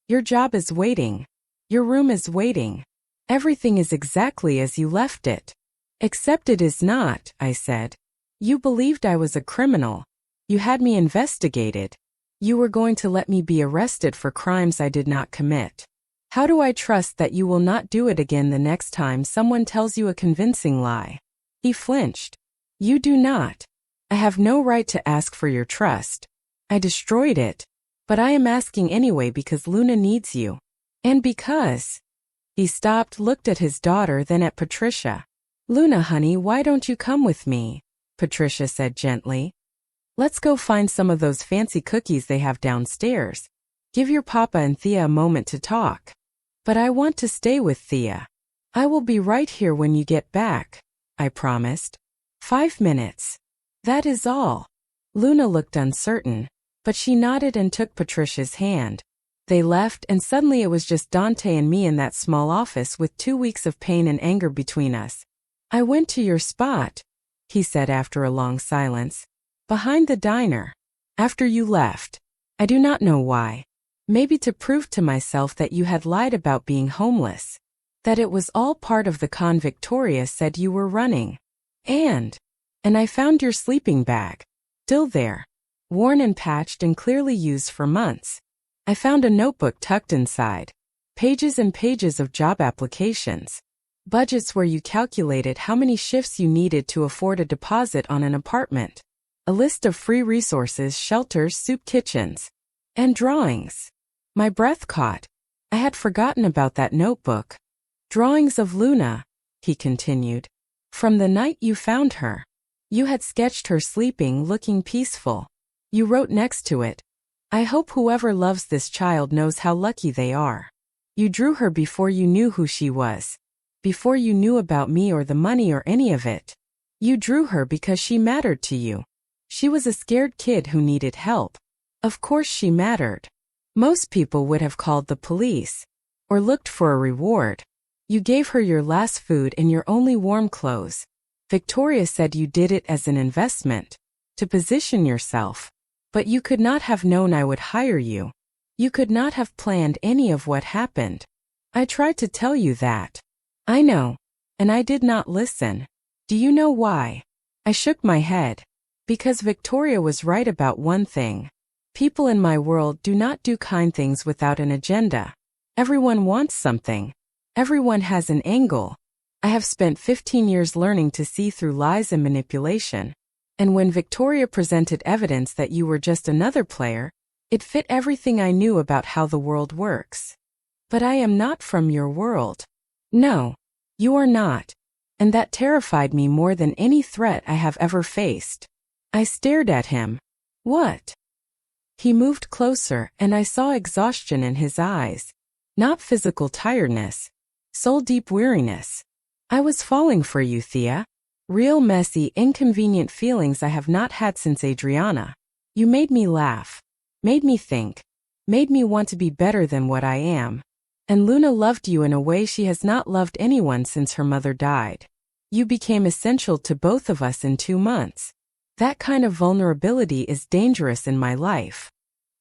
Speaker 1: Your job is waiting. Your room is waiting. Everything is exactly as you left it. Except it is not, I said. You believed I was a criminal. You had me investigated. You were going to let me be arrested for crimes I did not commit. How do I trust that you will not do it again the next time someone tells you a convincing lie? He flinched. You do not. I have no right to ask for your trust. I destroyed it. But I am asking anyway because Luna needs you. And because... He stopped, looked at his daughter, then at Patricia. Luna, honey, why don't you come with me? Patricia said gently. Let's go find some of those fancy cookies they have downstairs. Give your papa and Thea a moment to talk. But I want to stay with Thea. I will be right here when you get back, I promised. 5 minutes. That is all. Luna looked uncertain, but she nodded and took Patricia's hand. They left, and suddenly it was just Dante and me in that small office with 2 weeks of pain and anger between us. I went to your spot, he said after a long silence. Behind the diner. After you left. I do not know why. Maybe to prove to myself that you had lied about being homeless. That it was all part of the con Victoria said you were running. And I found your sleeping bag. Still there. Worn and patched and clearly used for months. I found a notebook tucked inside. Pages and pages of job applications. Budgets where you calculated how many shifts you needed to afford a deposit on an apartment. A list of free resources, shelters, soup kitchens. And drawings. My breath caught. I had forgotten about that notebook. Drawings of Luna, he continued. From the night you found her. You had sketched her sleeping, looking peaceful. You wrote next to it, I hope whoever loves this child knows how lucky they are. You drew her before you knew who she was. Before you knew about me or the money or any of it. You drew her because she mattered to you. She was a scared kid who needed help. Of course she mattered. Most people would have called the police. Or looked for a reward. You gave her your last food and your only warm clothes. Victoria said you did it as an investment, to position yourself. But you could not have known I would hire you. You could not have planned any of what happened. I tried to tell you that. I know. And I did not listen. Do you know why? I shook my head. Because Victoria was right about one thing. People in my world do not do kind things without an agenda. Everyone wants something. Everyone has an angle. I have spent 15 years learning to see through lies and manipulation. And when Victoria presented evidence that you were just another player, it fit everything I knew about how the world works. But I am not from your world. No, you are not. And that terrified me more than any threat I have ever faced. I stared at him. What? He moved closer, and I saw exhaustion in his eyes. Not physical tiredness. Soul-deep weariness. I was falling for you, Thea. Real messy, inconvenient feelings I have not had since Adriana. You made me laugh. Made me think. Made me want to be better than what I am. And Luna loved you in a way she has not loved anyone since her mother died. You became essential to both of us in 2 months. That kind of vulnerability is dangerous in my life.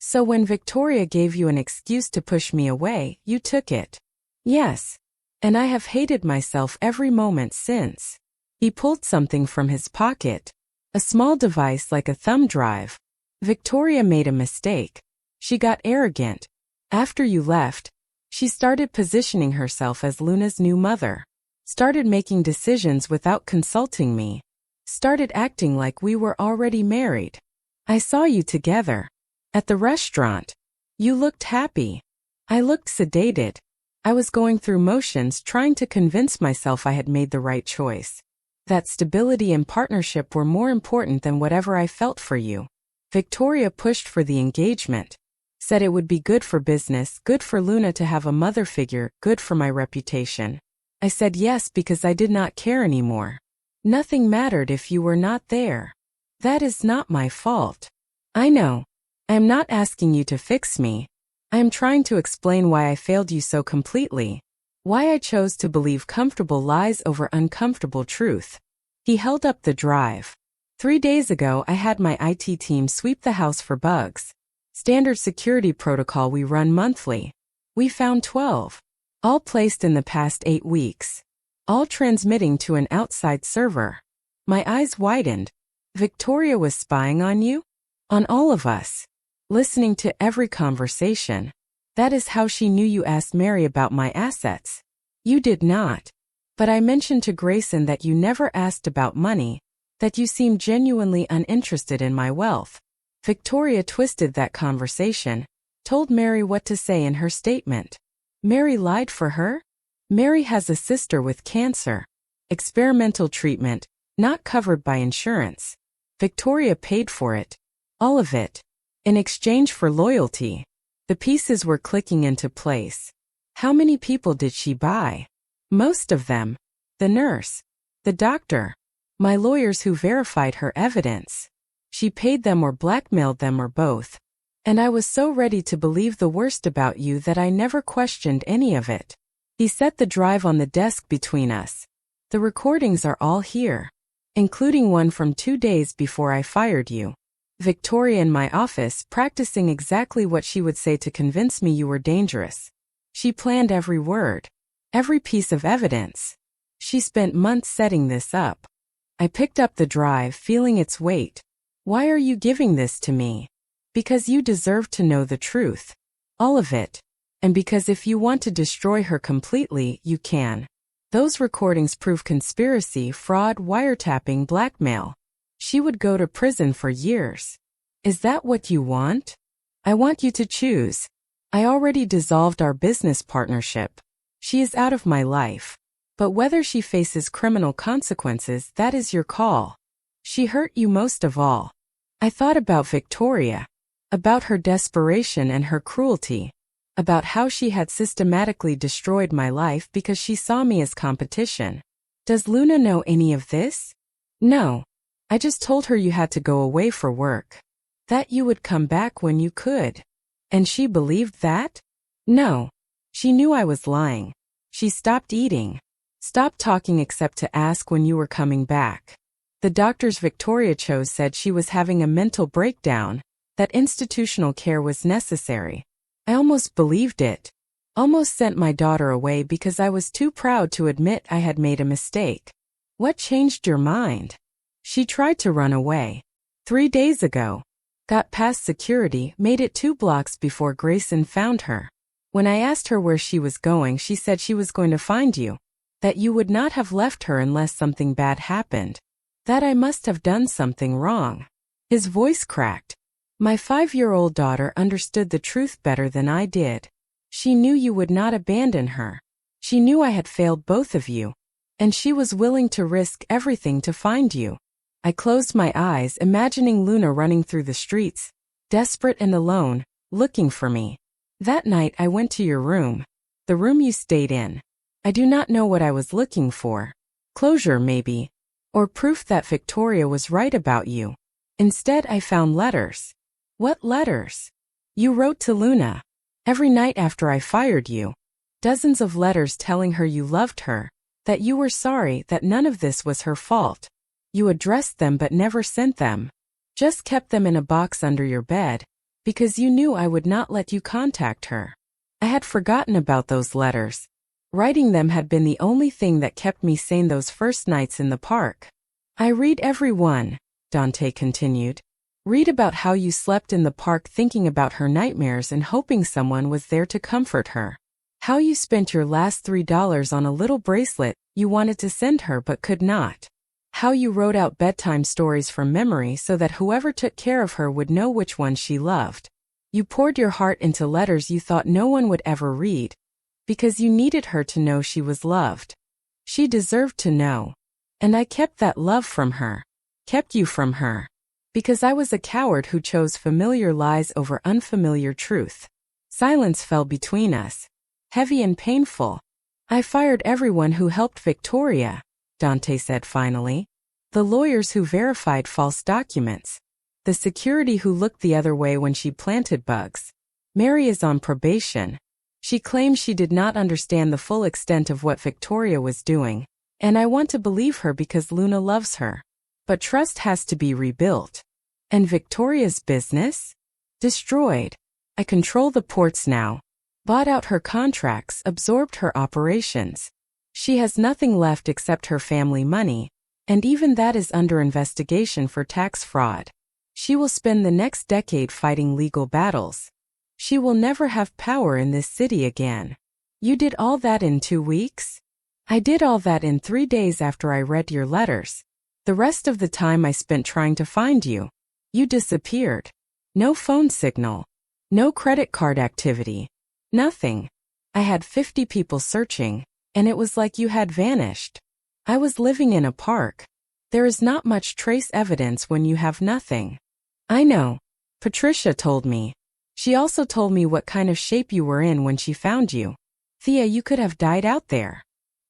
Speaker 1: So when Victoria gave you an excuse to push me away, you took it. Yes. And I have hated myself every moment since. He pulled something from his pocket. A small device like a thumb drive. Victoria made a mistake. She got arrogant. After you left, she started positioning herself as Luna's new mother. Started making decisions without consulting me. Started acting like we were already married. I saw you together. At the restaurant. You looked happy. I looked sedated. I was going through motions trying to convince myself I had made the right choice. That stability and partnership were more important than whatever I felt for you. Victoria pushed for the engagement. Said it would be good for business, good for Luna to have a mother figure, good for my reputation. I said yes because I did not care anymore. Nothing mattered if you were not there. That is not my fault. I know. I am not asking you to fix me. I am trying to explain why I failed you so completely. Why I chose to believe comfortable lies over uncomfortable truth. He held up the drive. 3 days ago I had my IT team sweep the house for bugs. Standard security protocol we run monthly. We found 12. All placed in the past 8 weeks. All transmitting to an outside server. My eyes widened. Victoria was spying on you? On all of us. Listening to every conversation. That is how she knew you asked Mary about my assets. You did not. But I mentioned to Grayson that you never asked about money, that you seemed genuinely uninterested in my wealth. Victoria twisted that conversation, told Mary what to say in her statement. Mary lied for her? Mary has a sister with cancer. Experimental treatment, not covered by insurance. Victoria paid for it. All of it. In exchange for loyalty. The pieces were clicking into place. How many people did she buy? Most of them. The nurse. The doctor. My lawyers who verified her evidence. She paid them or blackmailed them or both. And I was so ready to believe the worst about you that I never questioned any of it. He set the drive on the desk between us. The recordings are all here. Including one from 2 days before I fired you. Victoria in my office practicing exactly what she would say to convince me you were dangerous. She planned every word. Every piece of evidence. She spent months setting this up. I picked up the drive, feeling its weight. Why are you giving this to me? Because you deserve to know the truth. All of it. And because if you want to destroy her completely, you can. Those recordings prove conspiracy, fraud, wiretapping, blackmail. She would go to prison for years. Is that what you want? I want you to choose. I already dissolved our business partnership. She is out of my life. But whether she faces criminal consequences, that is your call. She hurt you most of all. I thought about Victoria. About her desperation and her cruelty. About how she had systematically destroyed my life because she saw me as competition. Does Luna know any of this? No. I just told her you had to go away for work. That you would come back when you could. And she believed that? No. She knew I was lying. She stopped eating. Stopped talking except to ask when you were coming back. The doctors Victoria chose said she was having a mental breakdown, that institutional care was necessary. I almost believed it. Almost sent my daughter away because I was too proud to admit I had made a mistake. What changed your mind? She tried to run away. 3 days ago. Got past security, made it 2 blocks before Grayson found her. When I asked her where she was going, she said she was going to find you. That you would not have left her unless something bad happened. That I must have done something wrong. His voice cracked. My 5-year-old daughter understood the truth better than I did. She knew you would not abandon her. She knew I had failed both of you. And she was willing to risk everything to find you. I closed my eyes, imagining Luna running through the streets, desperate and alone, looking for me. That night I went to your room. The room you stayed in. I do not know what I was looking for. Closure, maybe. Or proof that Victoria was right about you. Instead, I found letters. What letters? You wrote to Luna. Every night after I fired you. Dozens of letters telling her you loved her, that you were sorry, that none of this was her fault. You addressed them but never sent them. Just kept them in a box under your bed, because you knew I would not let you contact her. I had forgotten about those letters. Writing them had been the only thing that kept me sane those first nights in the park. I read every one, Dante continued. Read about how you slept in the park thinking about her nightmares and hoping someone was there to comfort her. How you spent your last $3 on a little bracelet you wanted to send her but could not. How you wrote out bedtime stories from memory so that whoever took care of her would know which one she loved. You poured your heart into letters you thought no one would ever read, because you needed her to know she was loved. She deserved to know. And I kept that love from her. Kept you from her. Because I was a coward who chose familiar lies over unfamiliar truth. Silence fell between us. Heavy and painful. I fired everyone who helped Victoria, Dante said finally. The lawyers who verified false documents. The security who looked the other way when she planted bugs. Mary is on probation. She claims she did not understand the full extent of what Victoria was doing, and I want to believe her because Luna loves her. But trust has to be rebuilt. And Victoria's business? Destroyed. I control the ports now. Bought out her contracts, absorbed her operations. She has nothing left except her family money, and even that is under investigation for tax fraud. She will spend the next decade fighting legal battles. She will never have power in this city again. You did all that in 2 weeks? I did all that in 3 days after I read your letters. The rest of the time I spent trying to find you. You disappeared. No phone signal. No credit card activity. Nothing. I had 50 people searching, and it was like you had vanished. I was living in a park. There is not much trace evidence when you have nothing. I know. Patricia told me. She also told me what kind of shape you were in when she found you. Thea, you could have died out there.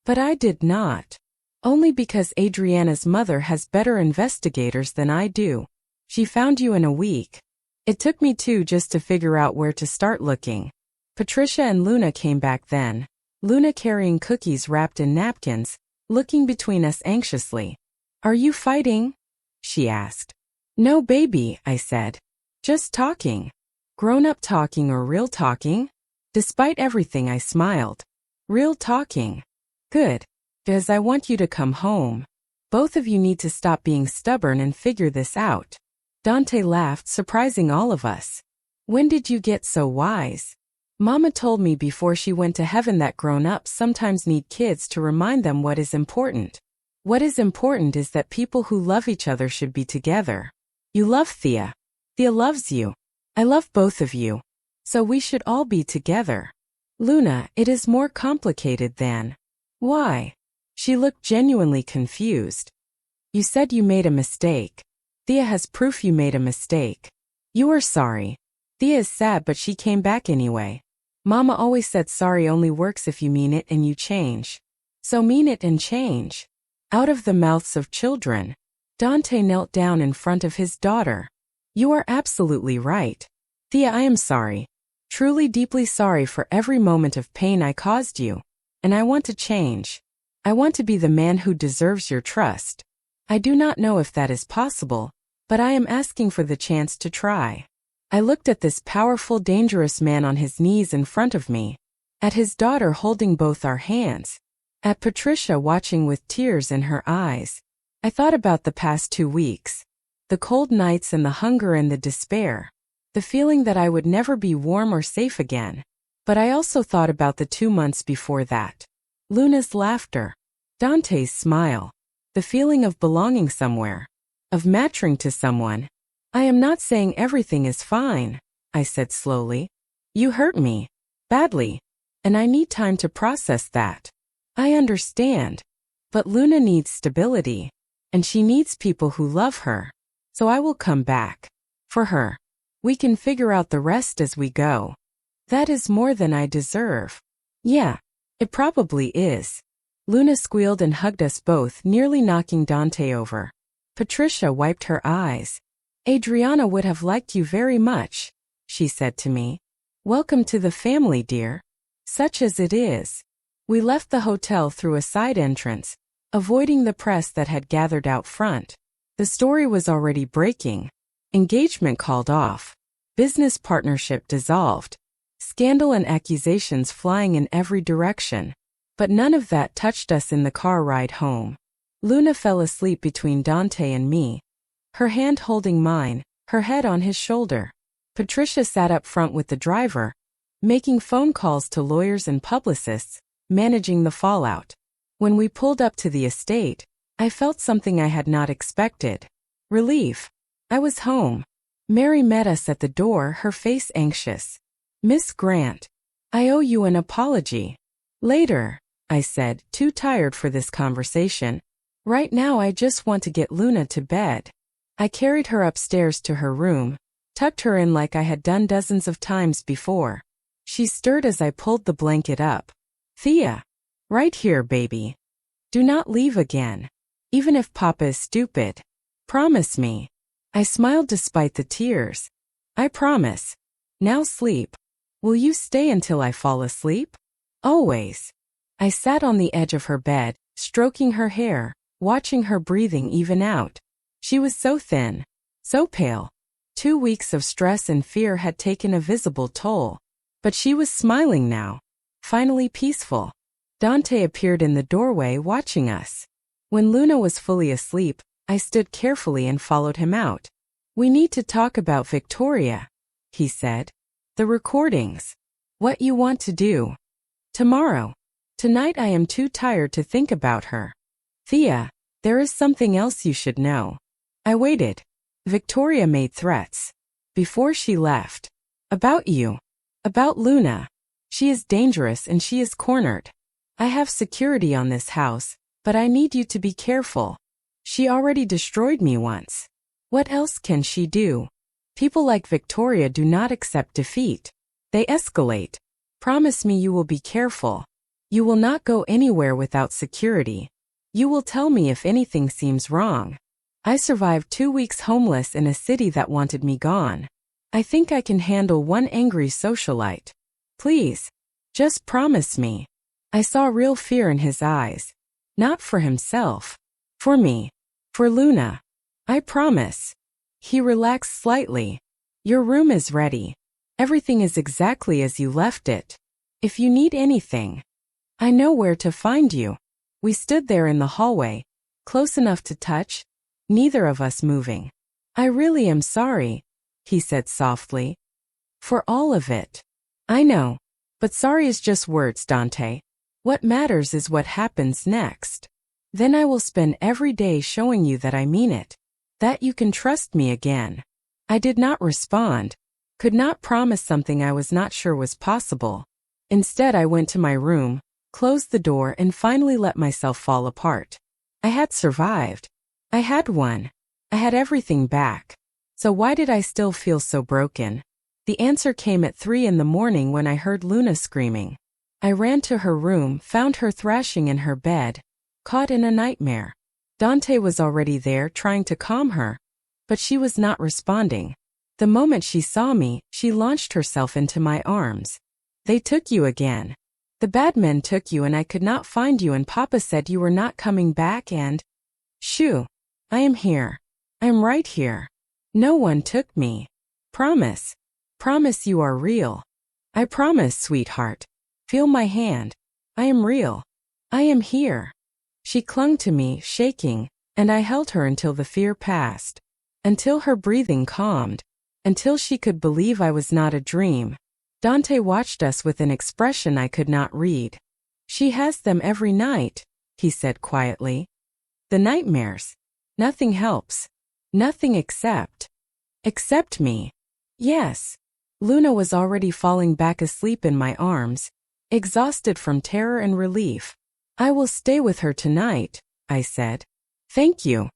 Speaker 1: But I did not. Only because Adriana's mother has better investigators than I do. She found you in a week. It took me 2 just to figure out where to start looking. Patricia and Luna came back then. Luna carrying cookies wrapped in napkins, looking between us anxiously. Are you fighting? She asked. No, baby, I said. Just talking. Grown-up talking or real talking? Despite everything, I smiled. Real talking. Good. Because I want you to come home. Both of you need to stop being stubborn and figure this out. Dante laughed, surprising all of us. When did you get so wise? Mama told me before she went to heaven that grown-ups sometimes need kids to remind them what is important. What is important is that people who love each other should be together. You love Thea. Thea loves you. I love both of you. So we should all be together. Luna, it is more complicated than. Why? She looked genuinely confused. You said you made a mistake. Thea has proof you made a mistake. You are sorry. Thea is sad, but she came back anyway. Mama always said sorry only works if you mean it and you change. So mean it and change. Out of the mouths of children. Dante knelt down in front of his daughter. You are absolutely right. Thea, I am sorry. Truly deeply sorry for every moment of pain I caused you. and I want to change. I want to be the man who deserves your trust. I do not know if that is possible, but I am asking for the chance to try. I looked at this powerful, dangerous man on his knees in front of me, at his daughter holding both our hands, at Patricia watching with tears in her eyes. I thought about the past 2 weeks, the cold nights and the hunger and the despair, the feeling that I would never be warm or safe again. But I also thought about the 2 months before that. Luna's laughter, Dante's smile, the feeling of belonging somewhere, of matching to someone. I am not saying everything is fine, I said slowly. You hurt me, badly, and I need time to process that. I understand. But Luna needs stability, and she needs people who love her. So I will come back. For her. We can figure out the rest as we go. That is more than I deserve. Yeah, it probably is. Luna squealed and hugged us both, nearly knocking Dante over. Patricia wiped her eyes. Adriana would have liked you very much, she said to me. Welcome to the family, dear. Such as it is. We left the hotel through a side entrance, avoiding the press that had gathered out front. The story was already breaking. Engagement called off. Business partnership dissolved. Scandal and accusations flying in every direction. But none of that touched us in the car ride home. Luna fell asleep between Dante and me, her hand holding mine, her head on his shoulder. Patricia sat up front with the driver, making phone calls to lawyers and publicists, managing the fallout. When we pulled up to the estate, I felt something I had not expected. Relief. I was home. Mary met us at the door, her face anxious. Miss Grant, I owe you an apology. Later, I said, too tired for this conversation. Right now I just want to get Luna to bed. I carried her upstairs to her room, tucked her in like I had done dozens of times before. She stirred as I pulled the blanket up. Thea. Right here, baby. Do not leave again. Even if Papa is stupid. Promise me. I smiled despite the tears. I promise. Now sleep. Will you stay until I fall asleep? Always. I sat on the edge of her bed, stroking her hair, watching her breathing even out. She was so thin, so pale. 2 weeks of stress and fear had taken a visible toll. But she was smiling now, finally peaceful. Dante appeared in the doorway watching us. When Luna was fully asleep, I stood carefully and followed him out. We need to talk about Victoria, he said. The recordings. What you want to do. Tomorrow. Tonight I am too tired to think about her. Thea, there is something else you should know. I waited. Victoria made threats. Before she left. About you. About Luna. She is dangerous and she is cornered. I have security on this house, but I need you to be careful. She already destroyed me once. What else can she do? People like Victoria do not accept defeat. They escalate. Promise me you will be careful. You will not go anywhere without security. You will tell me if anything seems wrong. I survived 2 weeks homeless in a city that wanted me gone. I think I can handle one angry socialite. Please. Just promise me. I saw real fear in his eyes. Not for himself. For me. For Luna. I promise. He relaxed slightly. Your room is ready. Everything is exactly as you left it. If you need anything, I know where to find you. We stood there in the hallway, close enough to touch, neither of us moving. I really am sorry, he said softly. For all of it. I know. But sorry is just words, Dante. What matters is what happens next. Then I will spend every day showing you that I mean it. That you can trust me again. I did not respond. Could not promise something I was not sure was possible. Instead, I went to my room, closed the door, and finally let myself fall apart. I had survived. I had won. I had everything back. So why did I still feel so broken? The answer came at 3 in the morning when I heard Luna screaming. I ran to her room, found her thrashing in her bed, caught in a nightmare. Dante was already there trying to calm her, but she was not responding. The moment she saw me, she launched herself into my arms. They took you again. The bad men took you and I could not find you and Papa said you were not coming back and… Shoo! I am here. I am right here. No one took me. Promise. Promise you are real. I promise, sweetheart. Feel my hand. I am real. I am here. She clung to me, shaking, and I held her until the fear passed. Until her breathing calmed. Until she could believe I was not a dream. Dante watched us with an expression I could not read. She has them every night, he said quietly. The nightmares. Nothing helps. Nothing except me. Yes. Luna was already falling back asleep in my arms, exhausted from terror and relief. I will stay with her tonight, I said. Thank you.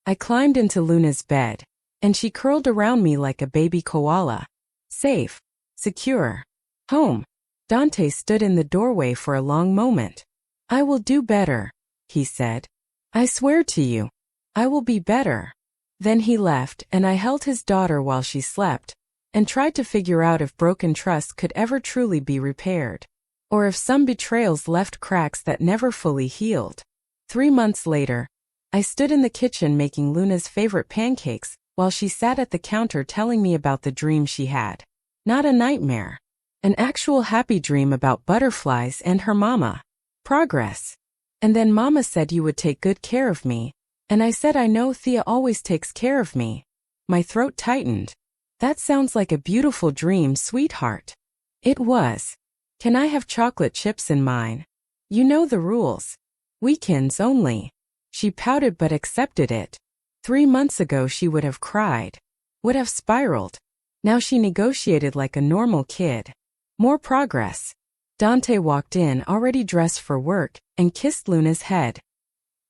Speaker 1: I climbed into Luna's bed, and she curled around me like a baby koala. Safe. Secure. Home. Dante stood in the doorway for a long moment. I will do better, he said. I swear to you. I will be better. Then he left and I held his daughter while she slept, and tried to figure out if broken trust could ever truly be repaired, or if some betrayals left cracks that never fully healed. 3 months later, I stood in the kitchen making Luna's favorite pancakes while she sat at the counter telling me about the dream she had. Not a nightmare. An actual happy dream about butterflies and her mama. Progress. And then Mama said you would take good care of me, and I said I know Thea always takes care of me. My throat tightened. That sounds like a beautiful dream, sweetheart. It was. Can I have chocolate chips in mine? You know the rules. Weekends only. She pouted but accepted it. 3 months ago she would have cried. Would have spiraled. Now she negotiated like a normal kid. More progress. Dante walked in already dressed for work and kissed Luna's head.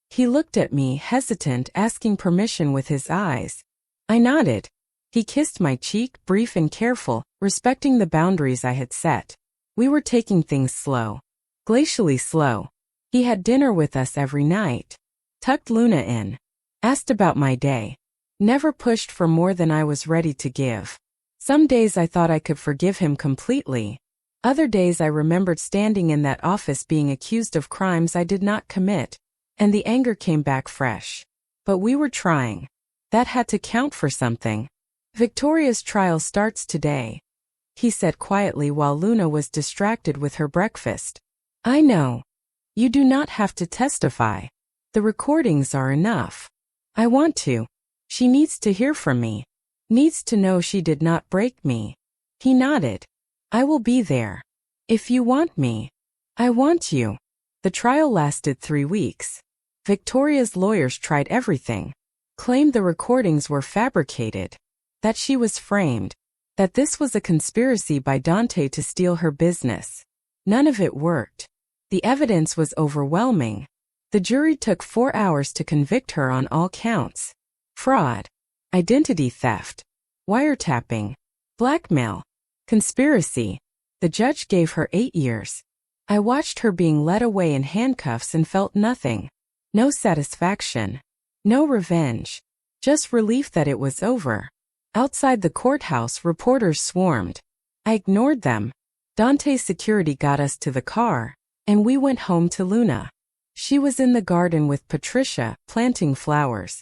Speaker 1: He looked at me, hesitant, asking permission with his eyes. I nodded. He kissed my cheek, brief and careful, respecting the boundaries I had set. We were taking things slow. Glacially slow. He had dinner with us every night. Tucked Luna in. Asked about my day. Never pushed for more than I was ready to give. Some days I thought I could forgive him completely. Other days I remembered standing in that office being accused of crimes I did not commit, and the anger came back fresh. But we were trying. That had to count for something. Victoria's trial starts today, he said quietly while Luna was distracted with her breakfast. I know. You do not have to testify. The recordings are enough. I want to. She needs to hear from me. Needs to know she did not break me. He nodded. I will be there. If you want me. I want you. The trial lasted 3 weeks. Victoria's lawyers tried everything. Claimed the recordings were fabricated. That she was framed. That this was a conspiracy by Dante to steal her business. None of it worked. The evidence was overwhelming. The jury took 4 hours to convict her on all counts. Fraud. Identity theft. Wiretapping. Blackmail. Conspiracy. The judge gave her 8 years. I watched her being led away in handcuffs and felt nothing. No satisfaction. No revenge. Just relief that it was over. Outside the courthouse, reporters swarmed. I ignored them. Dante's security got us to the car, and we went home to Luna. She was in the garden with Patricia, planting flowers.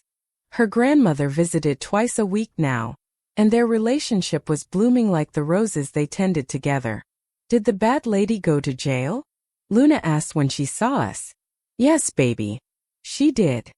Speaker 1: Her grandmother visited twice a week now, and their relationship was blooming like the roses they tended together. Did the bad lady go to jail? Luna asked when she saw us. Yes, baby. She did.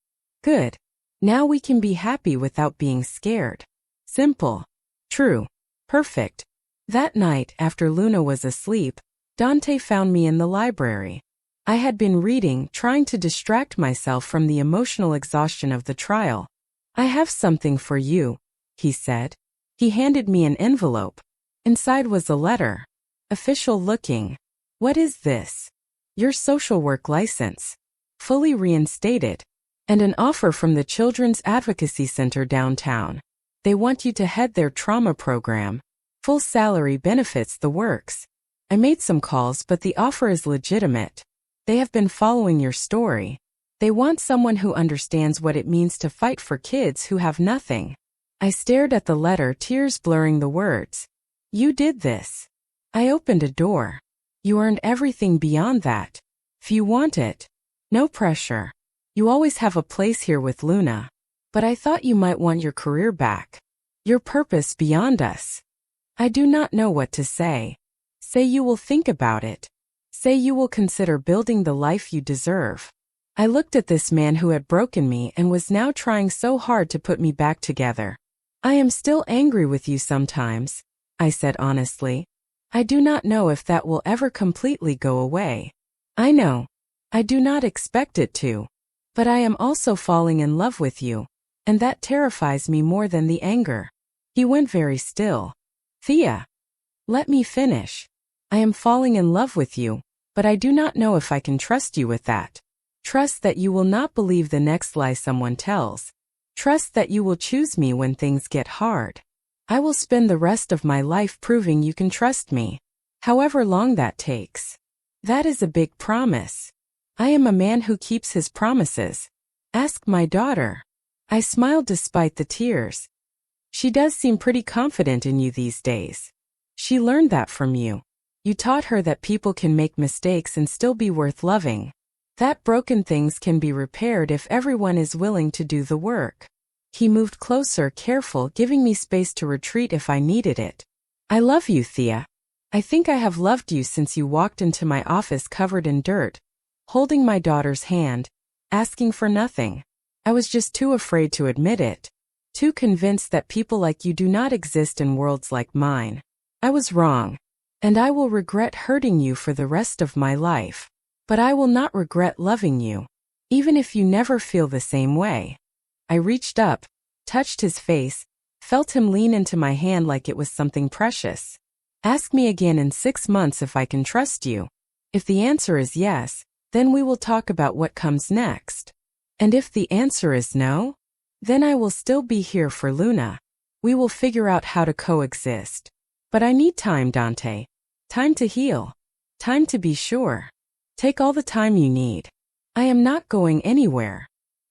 Speaker 1: Good. Now we can be happy without being scared. Simple. True. Perfect. That night, after Luna was asleep, Dante found me in the library. I had been reading, trying to distract myself from the emotional exhaustion of the trial. I have something for you, he said. He handed me an envelope. Inside was a letter. Official looking. What is this? Your social work license. Fully reinstated. And an offer from the Children's Advocacy Center downtown. They want you to head their trauma program. Full salary, benefits, the works. I made some calls, but the offer is legitimate. They have been following your story. They want someone who understands what it means to fight for kids who have nothing. I stared at the letter, tears blurring the words. You did this. I opened a door. You earned everything beyond that. If you want it, no pressure. You always have a place here with Luna. But I thought you might want your career back. Your purpose beyond us. I do not know what to say. Say you will think about it. Say you will consider building the life you deserve. I looked at this man who had broken me and was now trying so hard to put me back together. I am still angry with you sometimes, I said honestly. I do not know if that will ever completely go away. I know. I do not expect it to. But I am also falling in love with you, and that terrifies me more than the anger. He went very still. Thea. Let me finish. I am falling in love with you, but I do not know if I can trust you with that. Trust that you will not believe the next lie someone tells. Trust that you will choose me when things get hard. I will spend the rest of my life proving you can trust me, however long that takes. That is a big promise. I am a man who keeps his promises. Ask my daughter. I smiled despite the tears. She does seem pretty confident in you these days. She learned that from you. You taught her that people can make mistakes and still be worth loving. That broken things can be repaired if everyone is willing to do the work. He moved closer, careful, giving me space to retreat if I needed it. I love you, Thea. I think I have loved you since you walked into my office covered in dirt, holding my daughter's hand, asking for nothing. I was just too afraid to admit it. Too convinced that people like you do not exist in worlds like mine. I was wrong. And I will regret hurting you for the rest of my life. But I will not regret loving you, even if you never feel the same way. I reached up, touched his face, felt him lean into my hand like it was something precious. Ask me again in 6 months if I can trust you. If the answer is yes, then we will talk about what comes next. And if the answer is no, then I will still be here for Luna. We will figure out how to coexist. But I need time, Dante. Time to heal. Time to be sure. Take all the time you need. I am not going anywhere.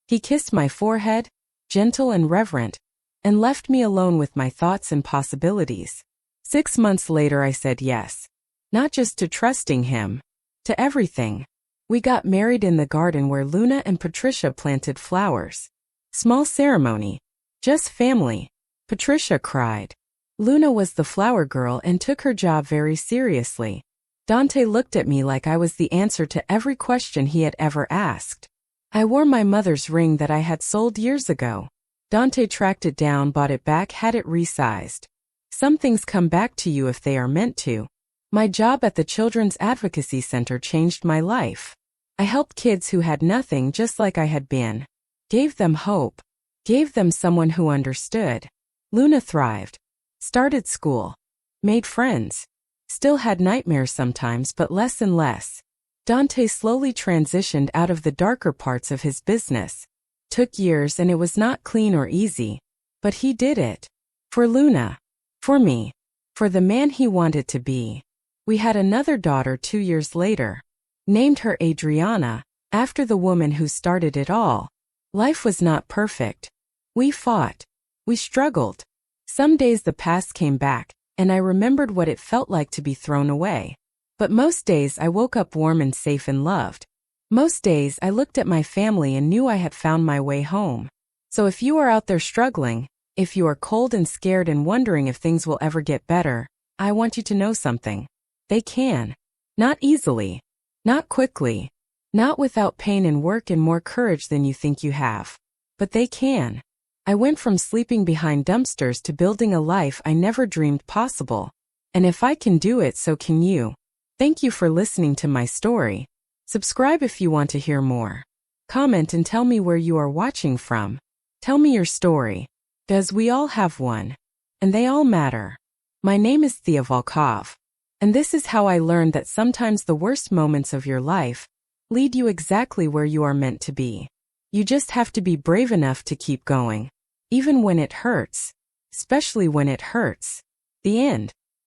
Speaker 1: He kissed my forehead, gentle and reverent, and left me alone with my thoughts and possibilities. 6 months later I said yes. Not just to trusting him. To everything. We got married in the garden where Luna and Patricia planted flowers. Small ceremony. Just family. Patricia cried. Luna was the flower girl and took her job very seriously. Dante looked at me like I was the answer to every question he had ever asked. I wore my mother's ring that I had sold years ago. Dante tracked it down, bought it back, had it resized. Some things come back to you if they are meant to. My job at the Children's Advocacy Center changed my life. I helped kids who had nothing, just like I had been. Gave them hope. Gave them someone who understood. Luna thrived. Started school. Made friends. Still had nightmares sometimes, but less and less. Dante slowly transitioned out of the darker parts of his business. Took years and it was not clean or easy. But he did it. For Luna. For me. For the man he wanted to be. We had another daughter 2 years later. Named her Adriana, after the woman who started it all. Life was not perfect. We fought. We struggled. Some days the past came back, and I remembered what it felt like to be thrown away. But most days I woke up warm and safe and loved. Most days I looked at my family and knew I had found my way home. So if you are out there struggling, if you are cold and scared and wondering if things will ever get better, I want you to know something. They can. Not easily. Not quickly. Not without pain and work and more courage than you think you have. But they can. I went from sleeping behind dumpsters to building a life I never dreamed possible. And if I can do it, so can you. Thank you for listening to my story. Subscribe if you want to hear more. Comment and tell me where you are watching from. Tell me your story. Because we all have one. And they all matter. My name is Thea Volkov. And this is how I learned that sometimes the worst moments of your life lead you exactly where you are meant to be. You just have to be brave enough to keep going. Even when it hurts. Especially when it hurts. The end.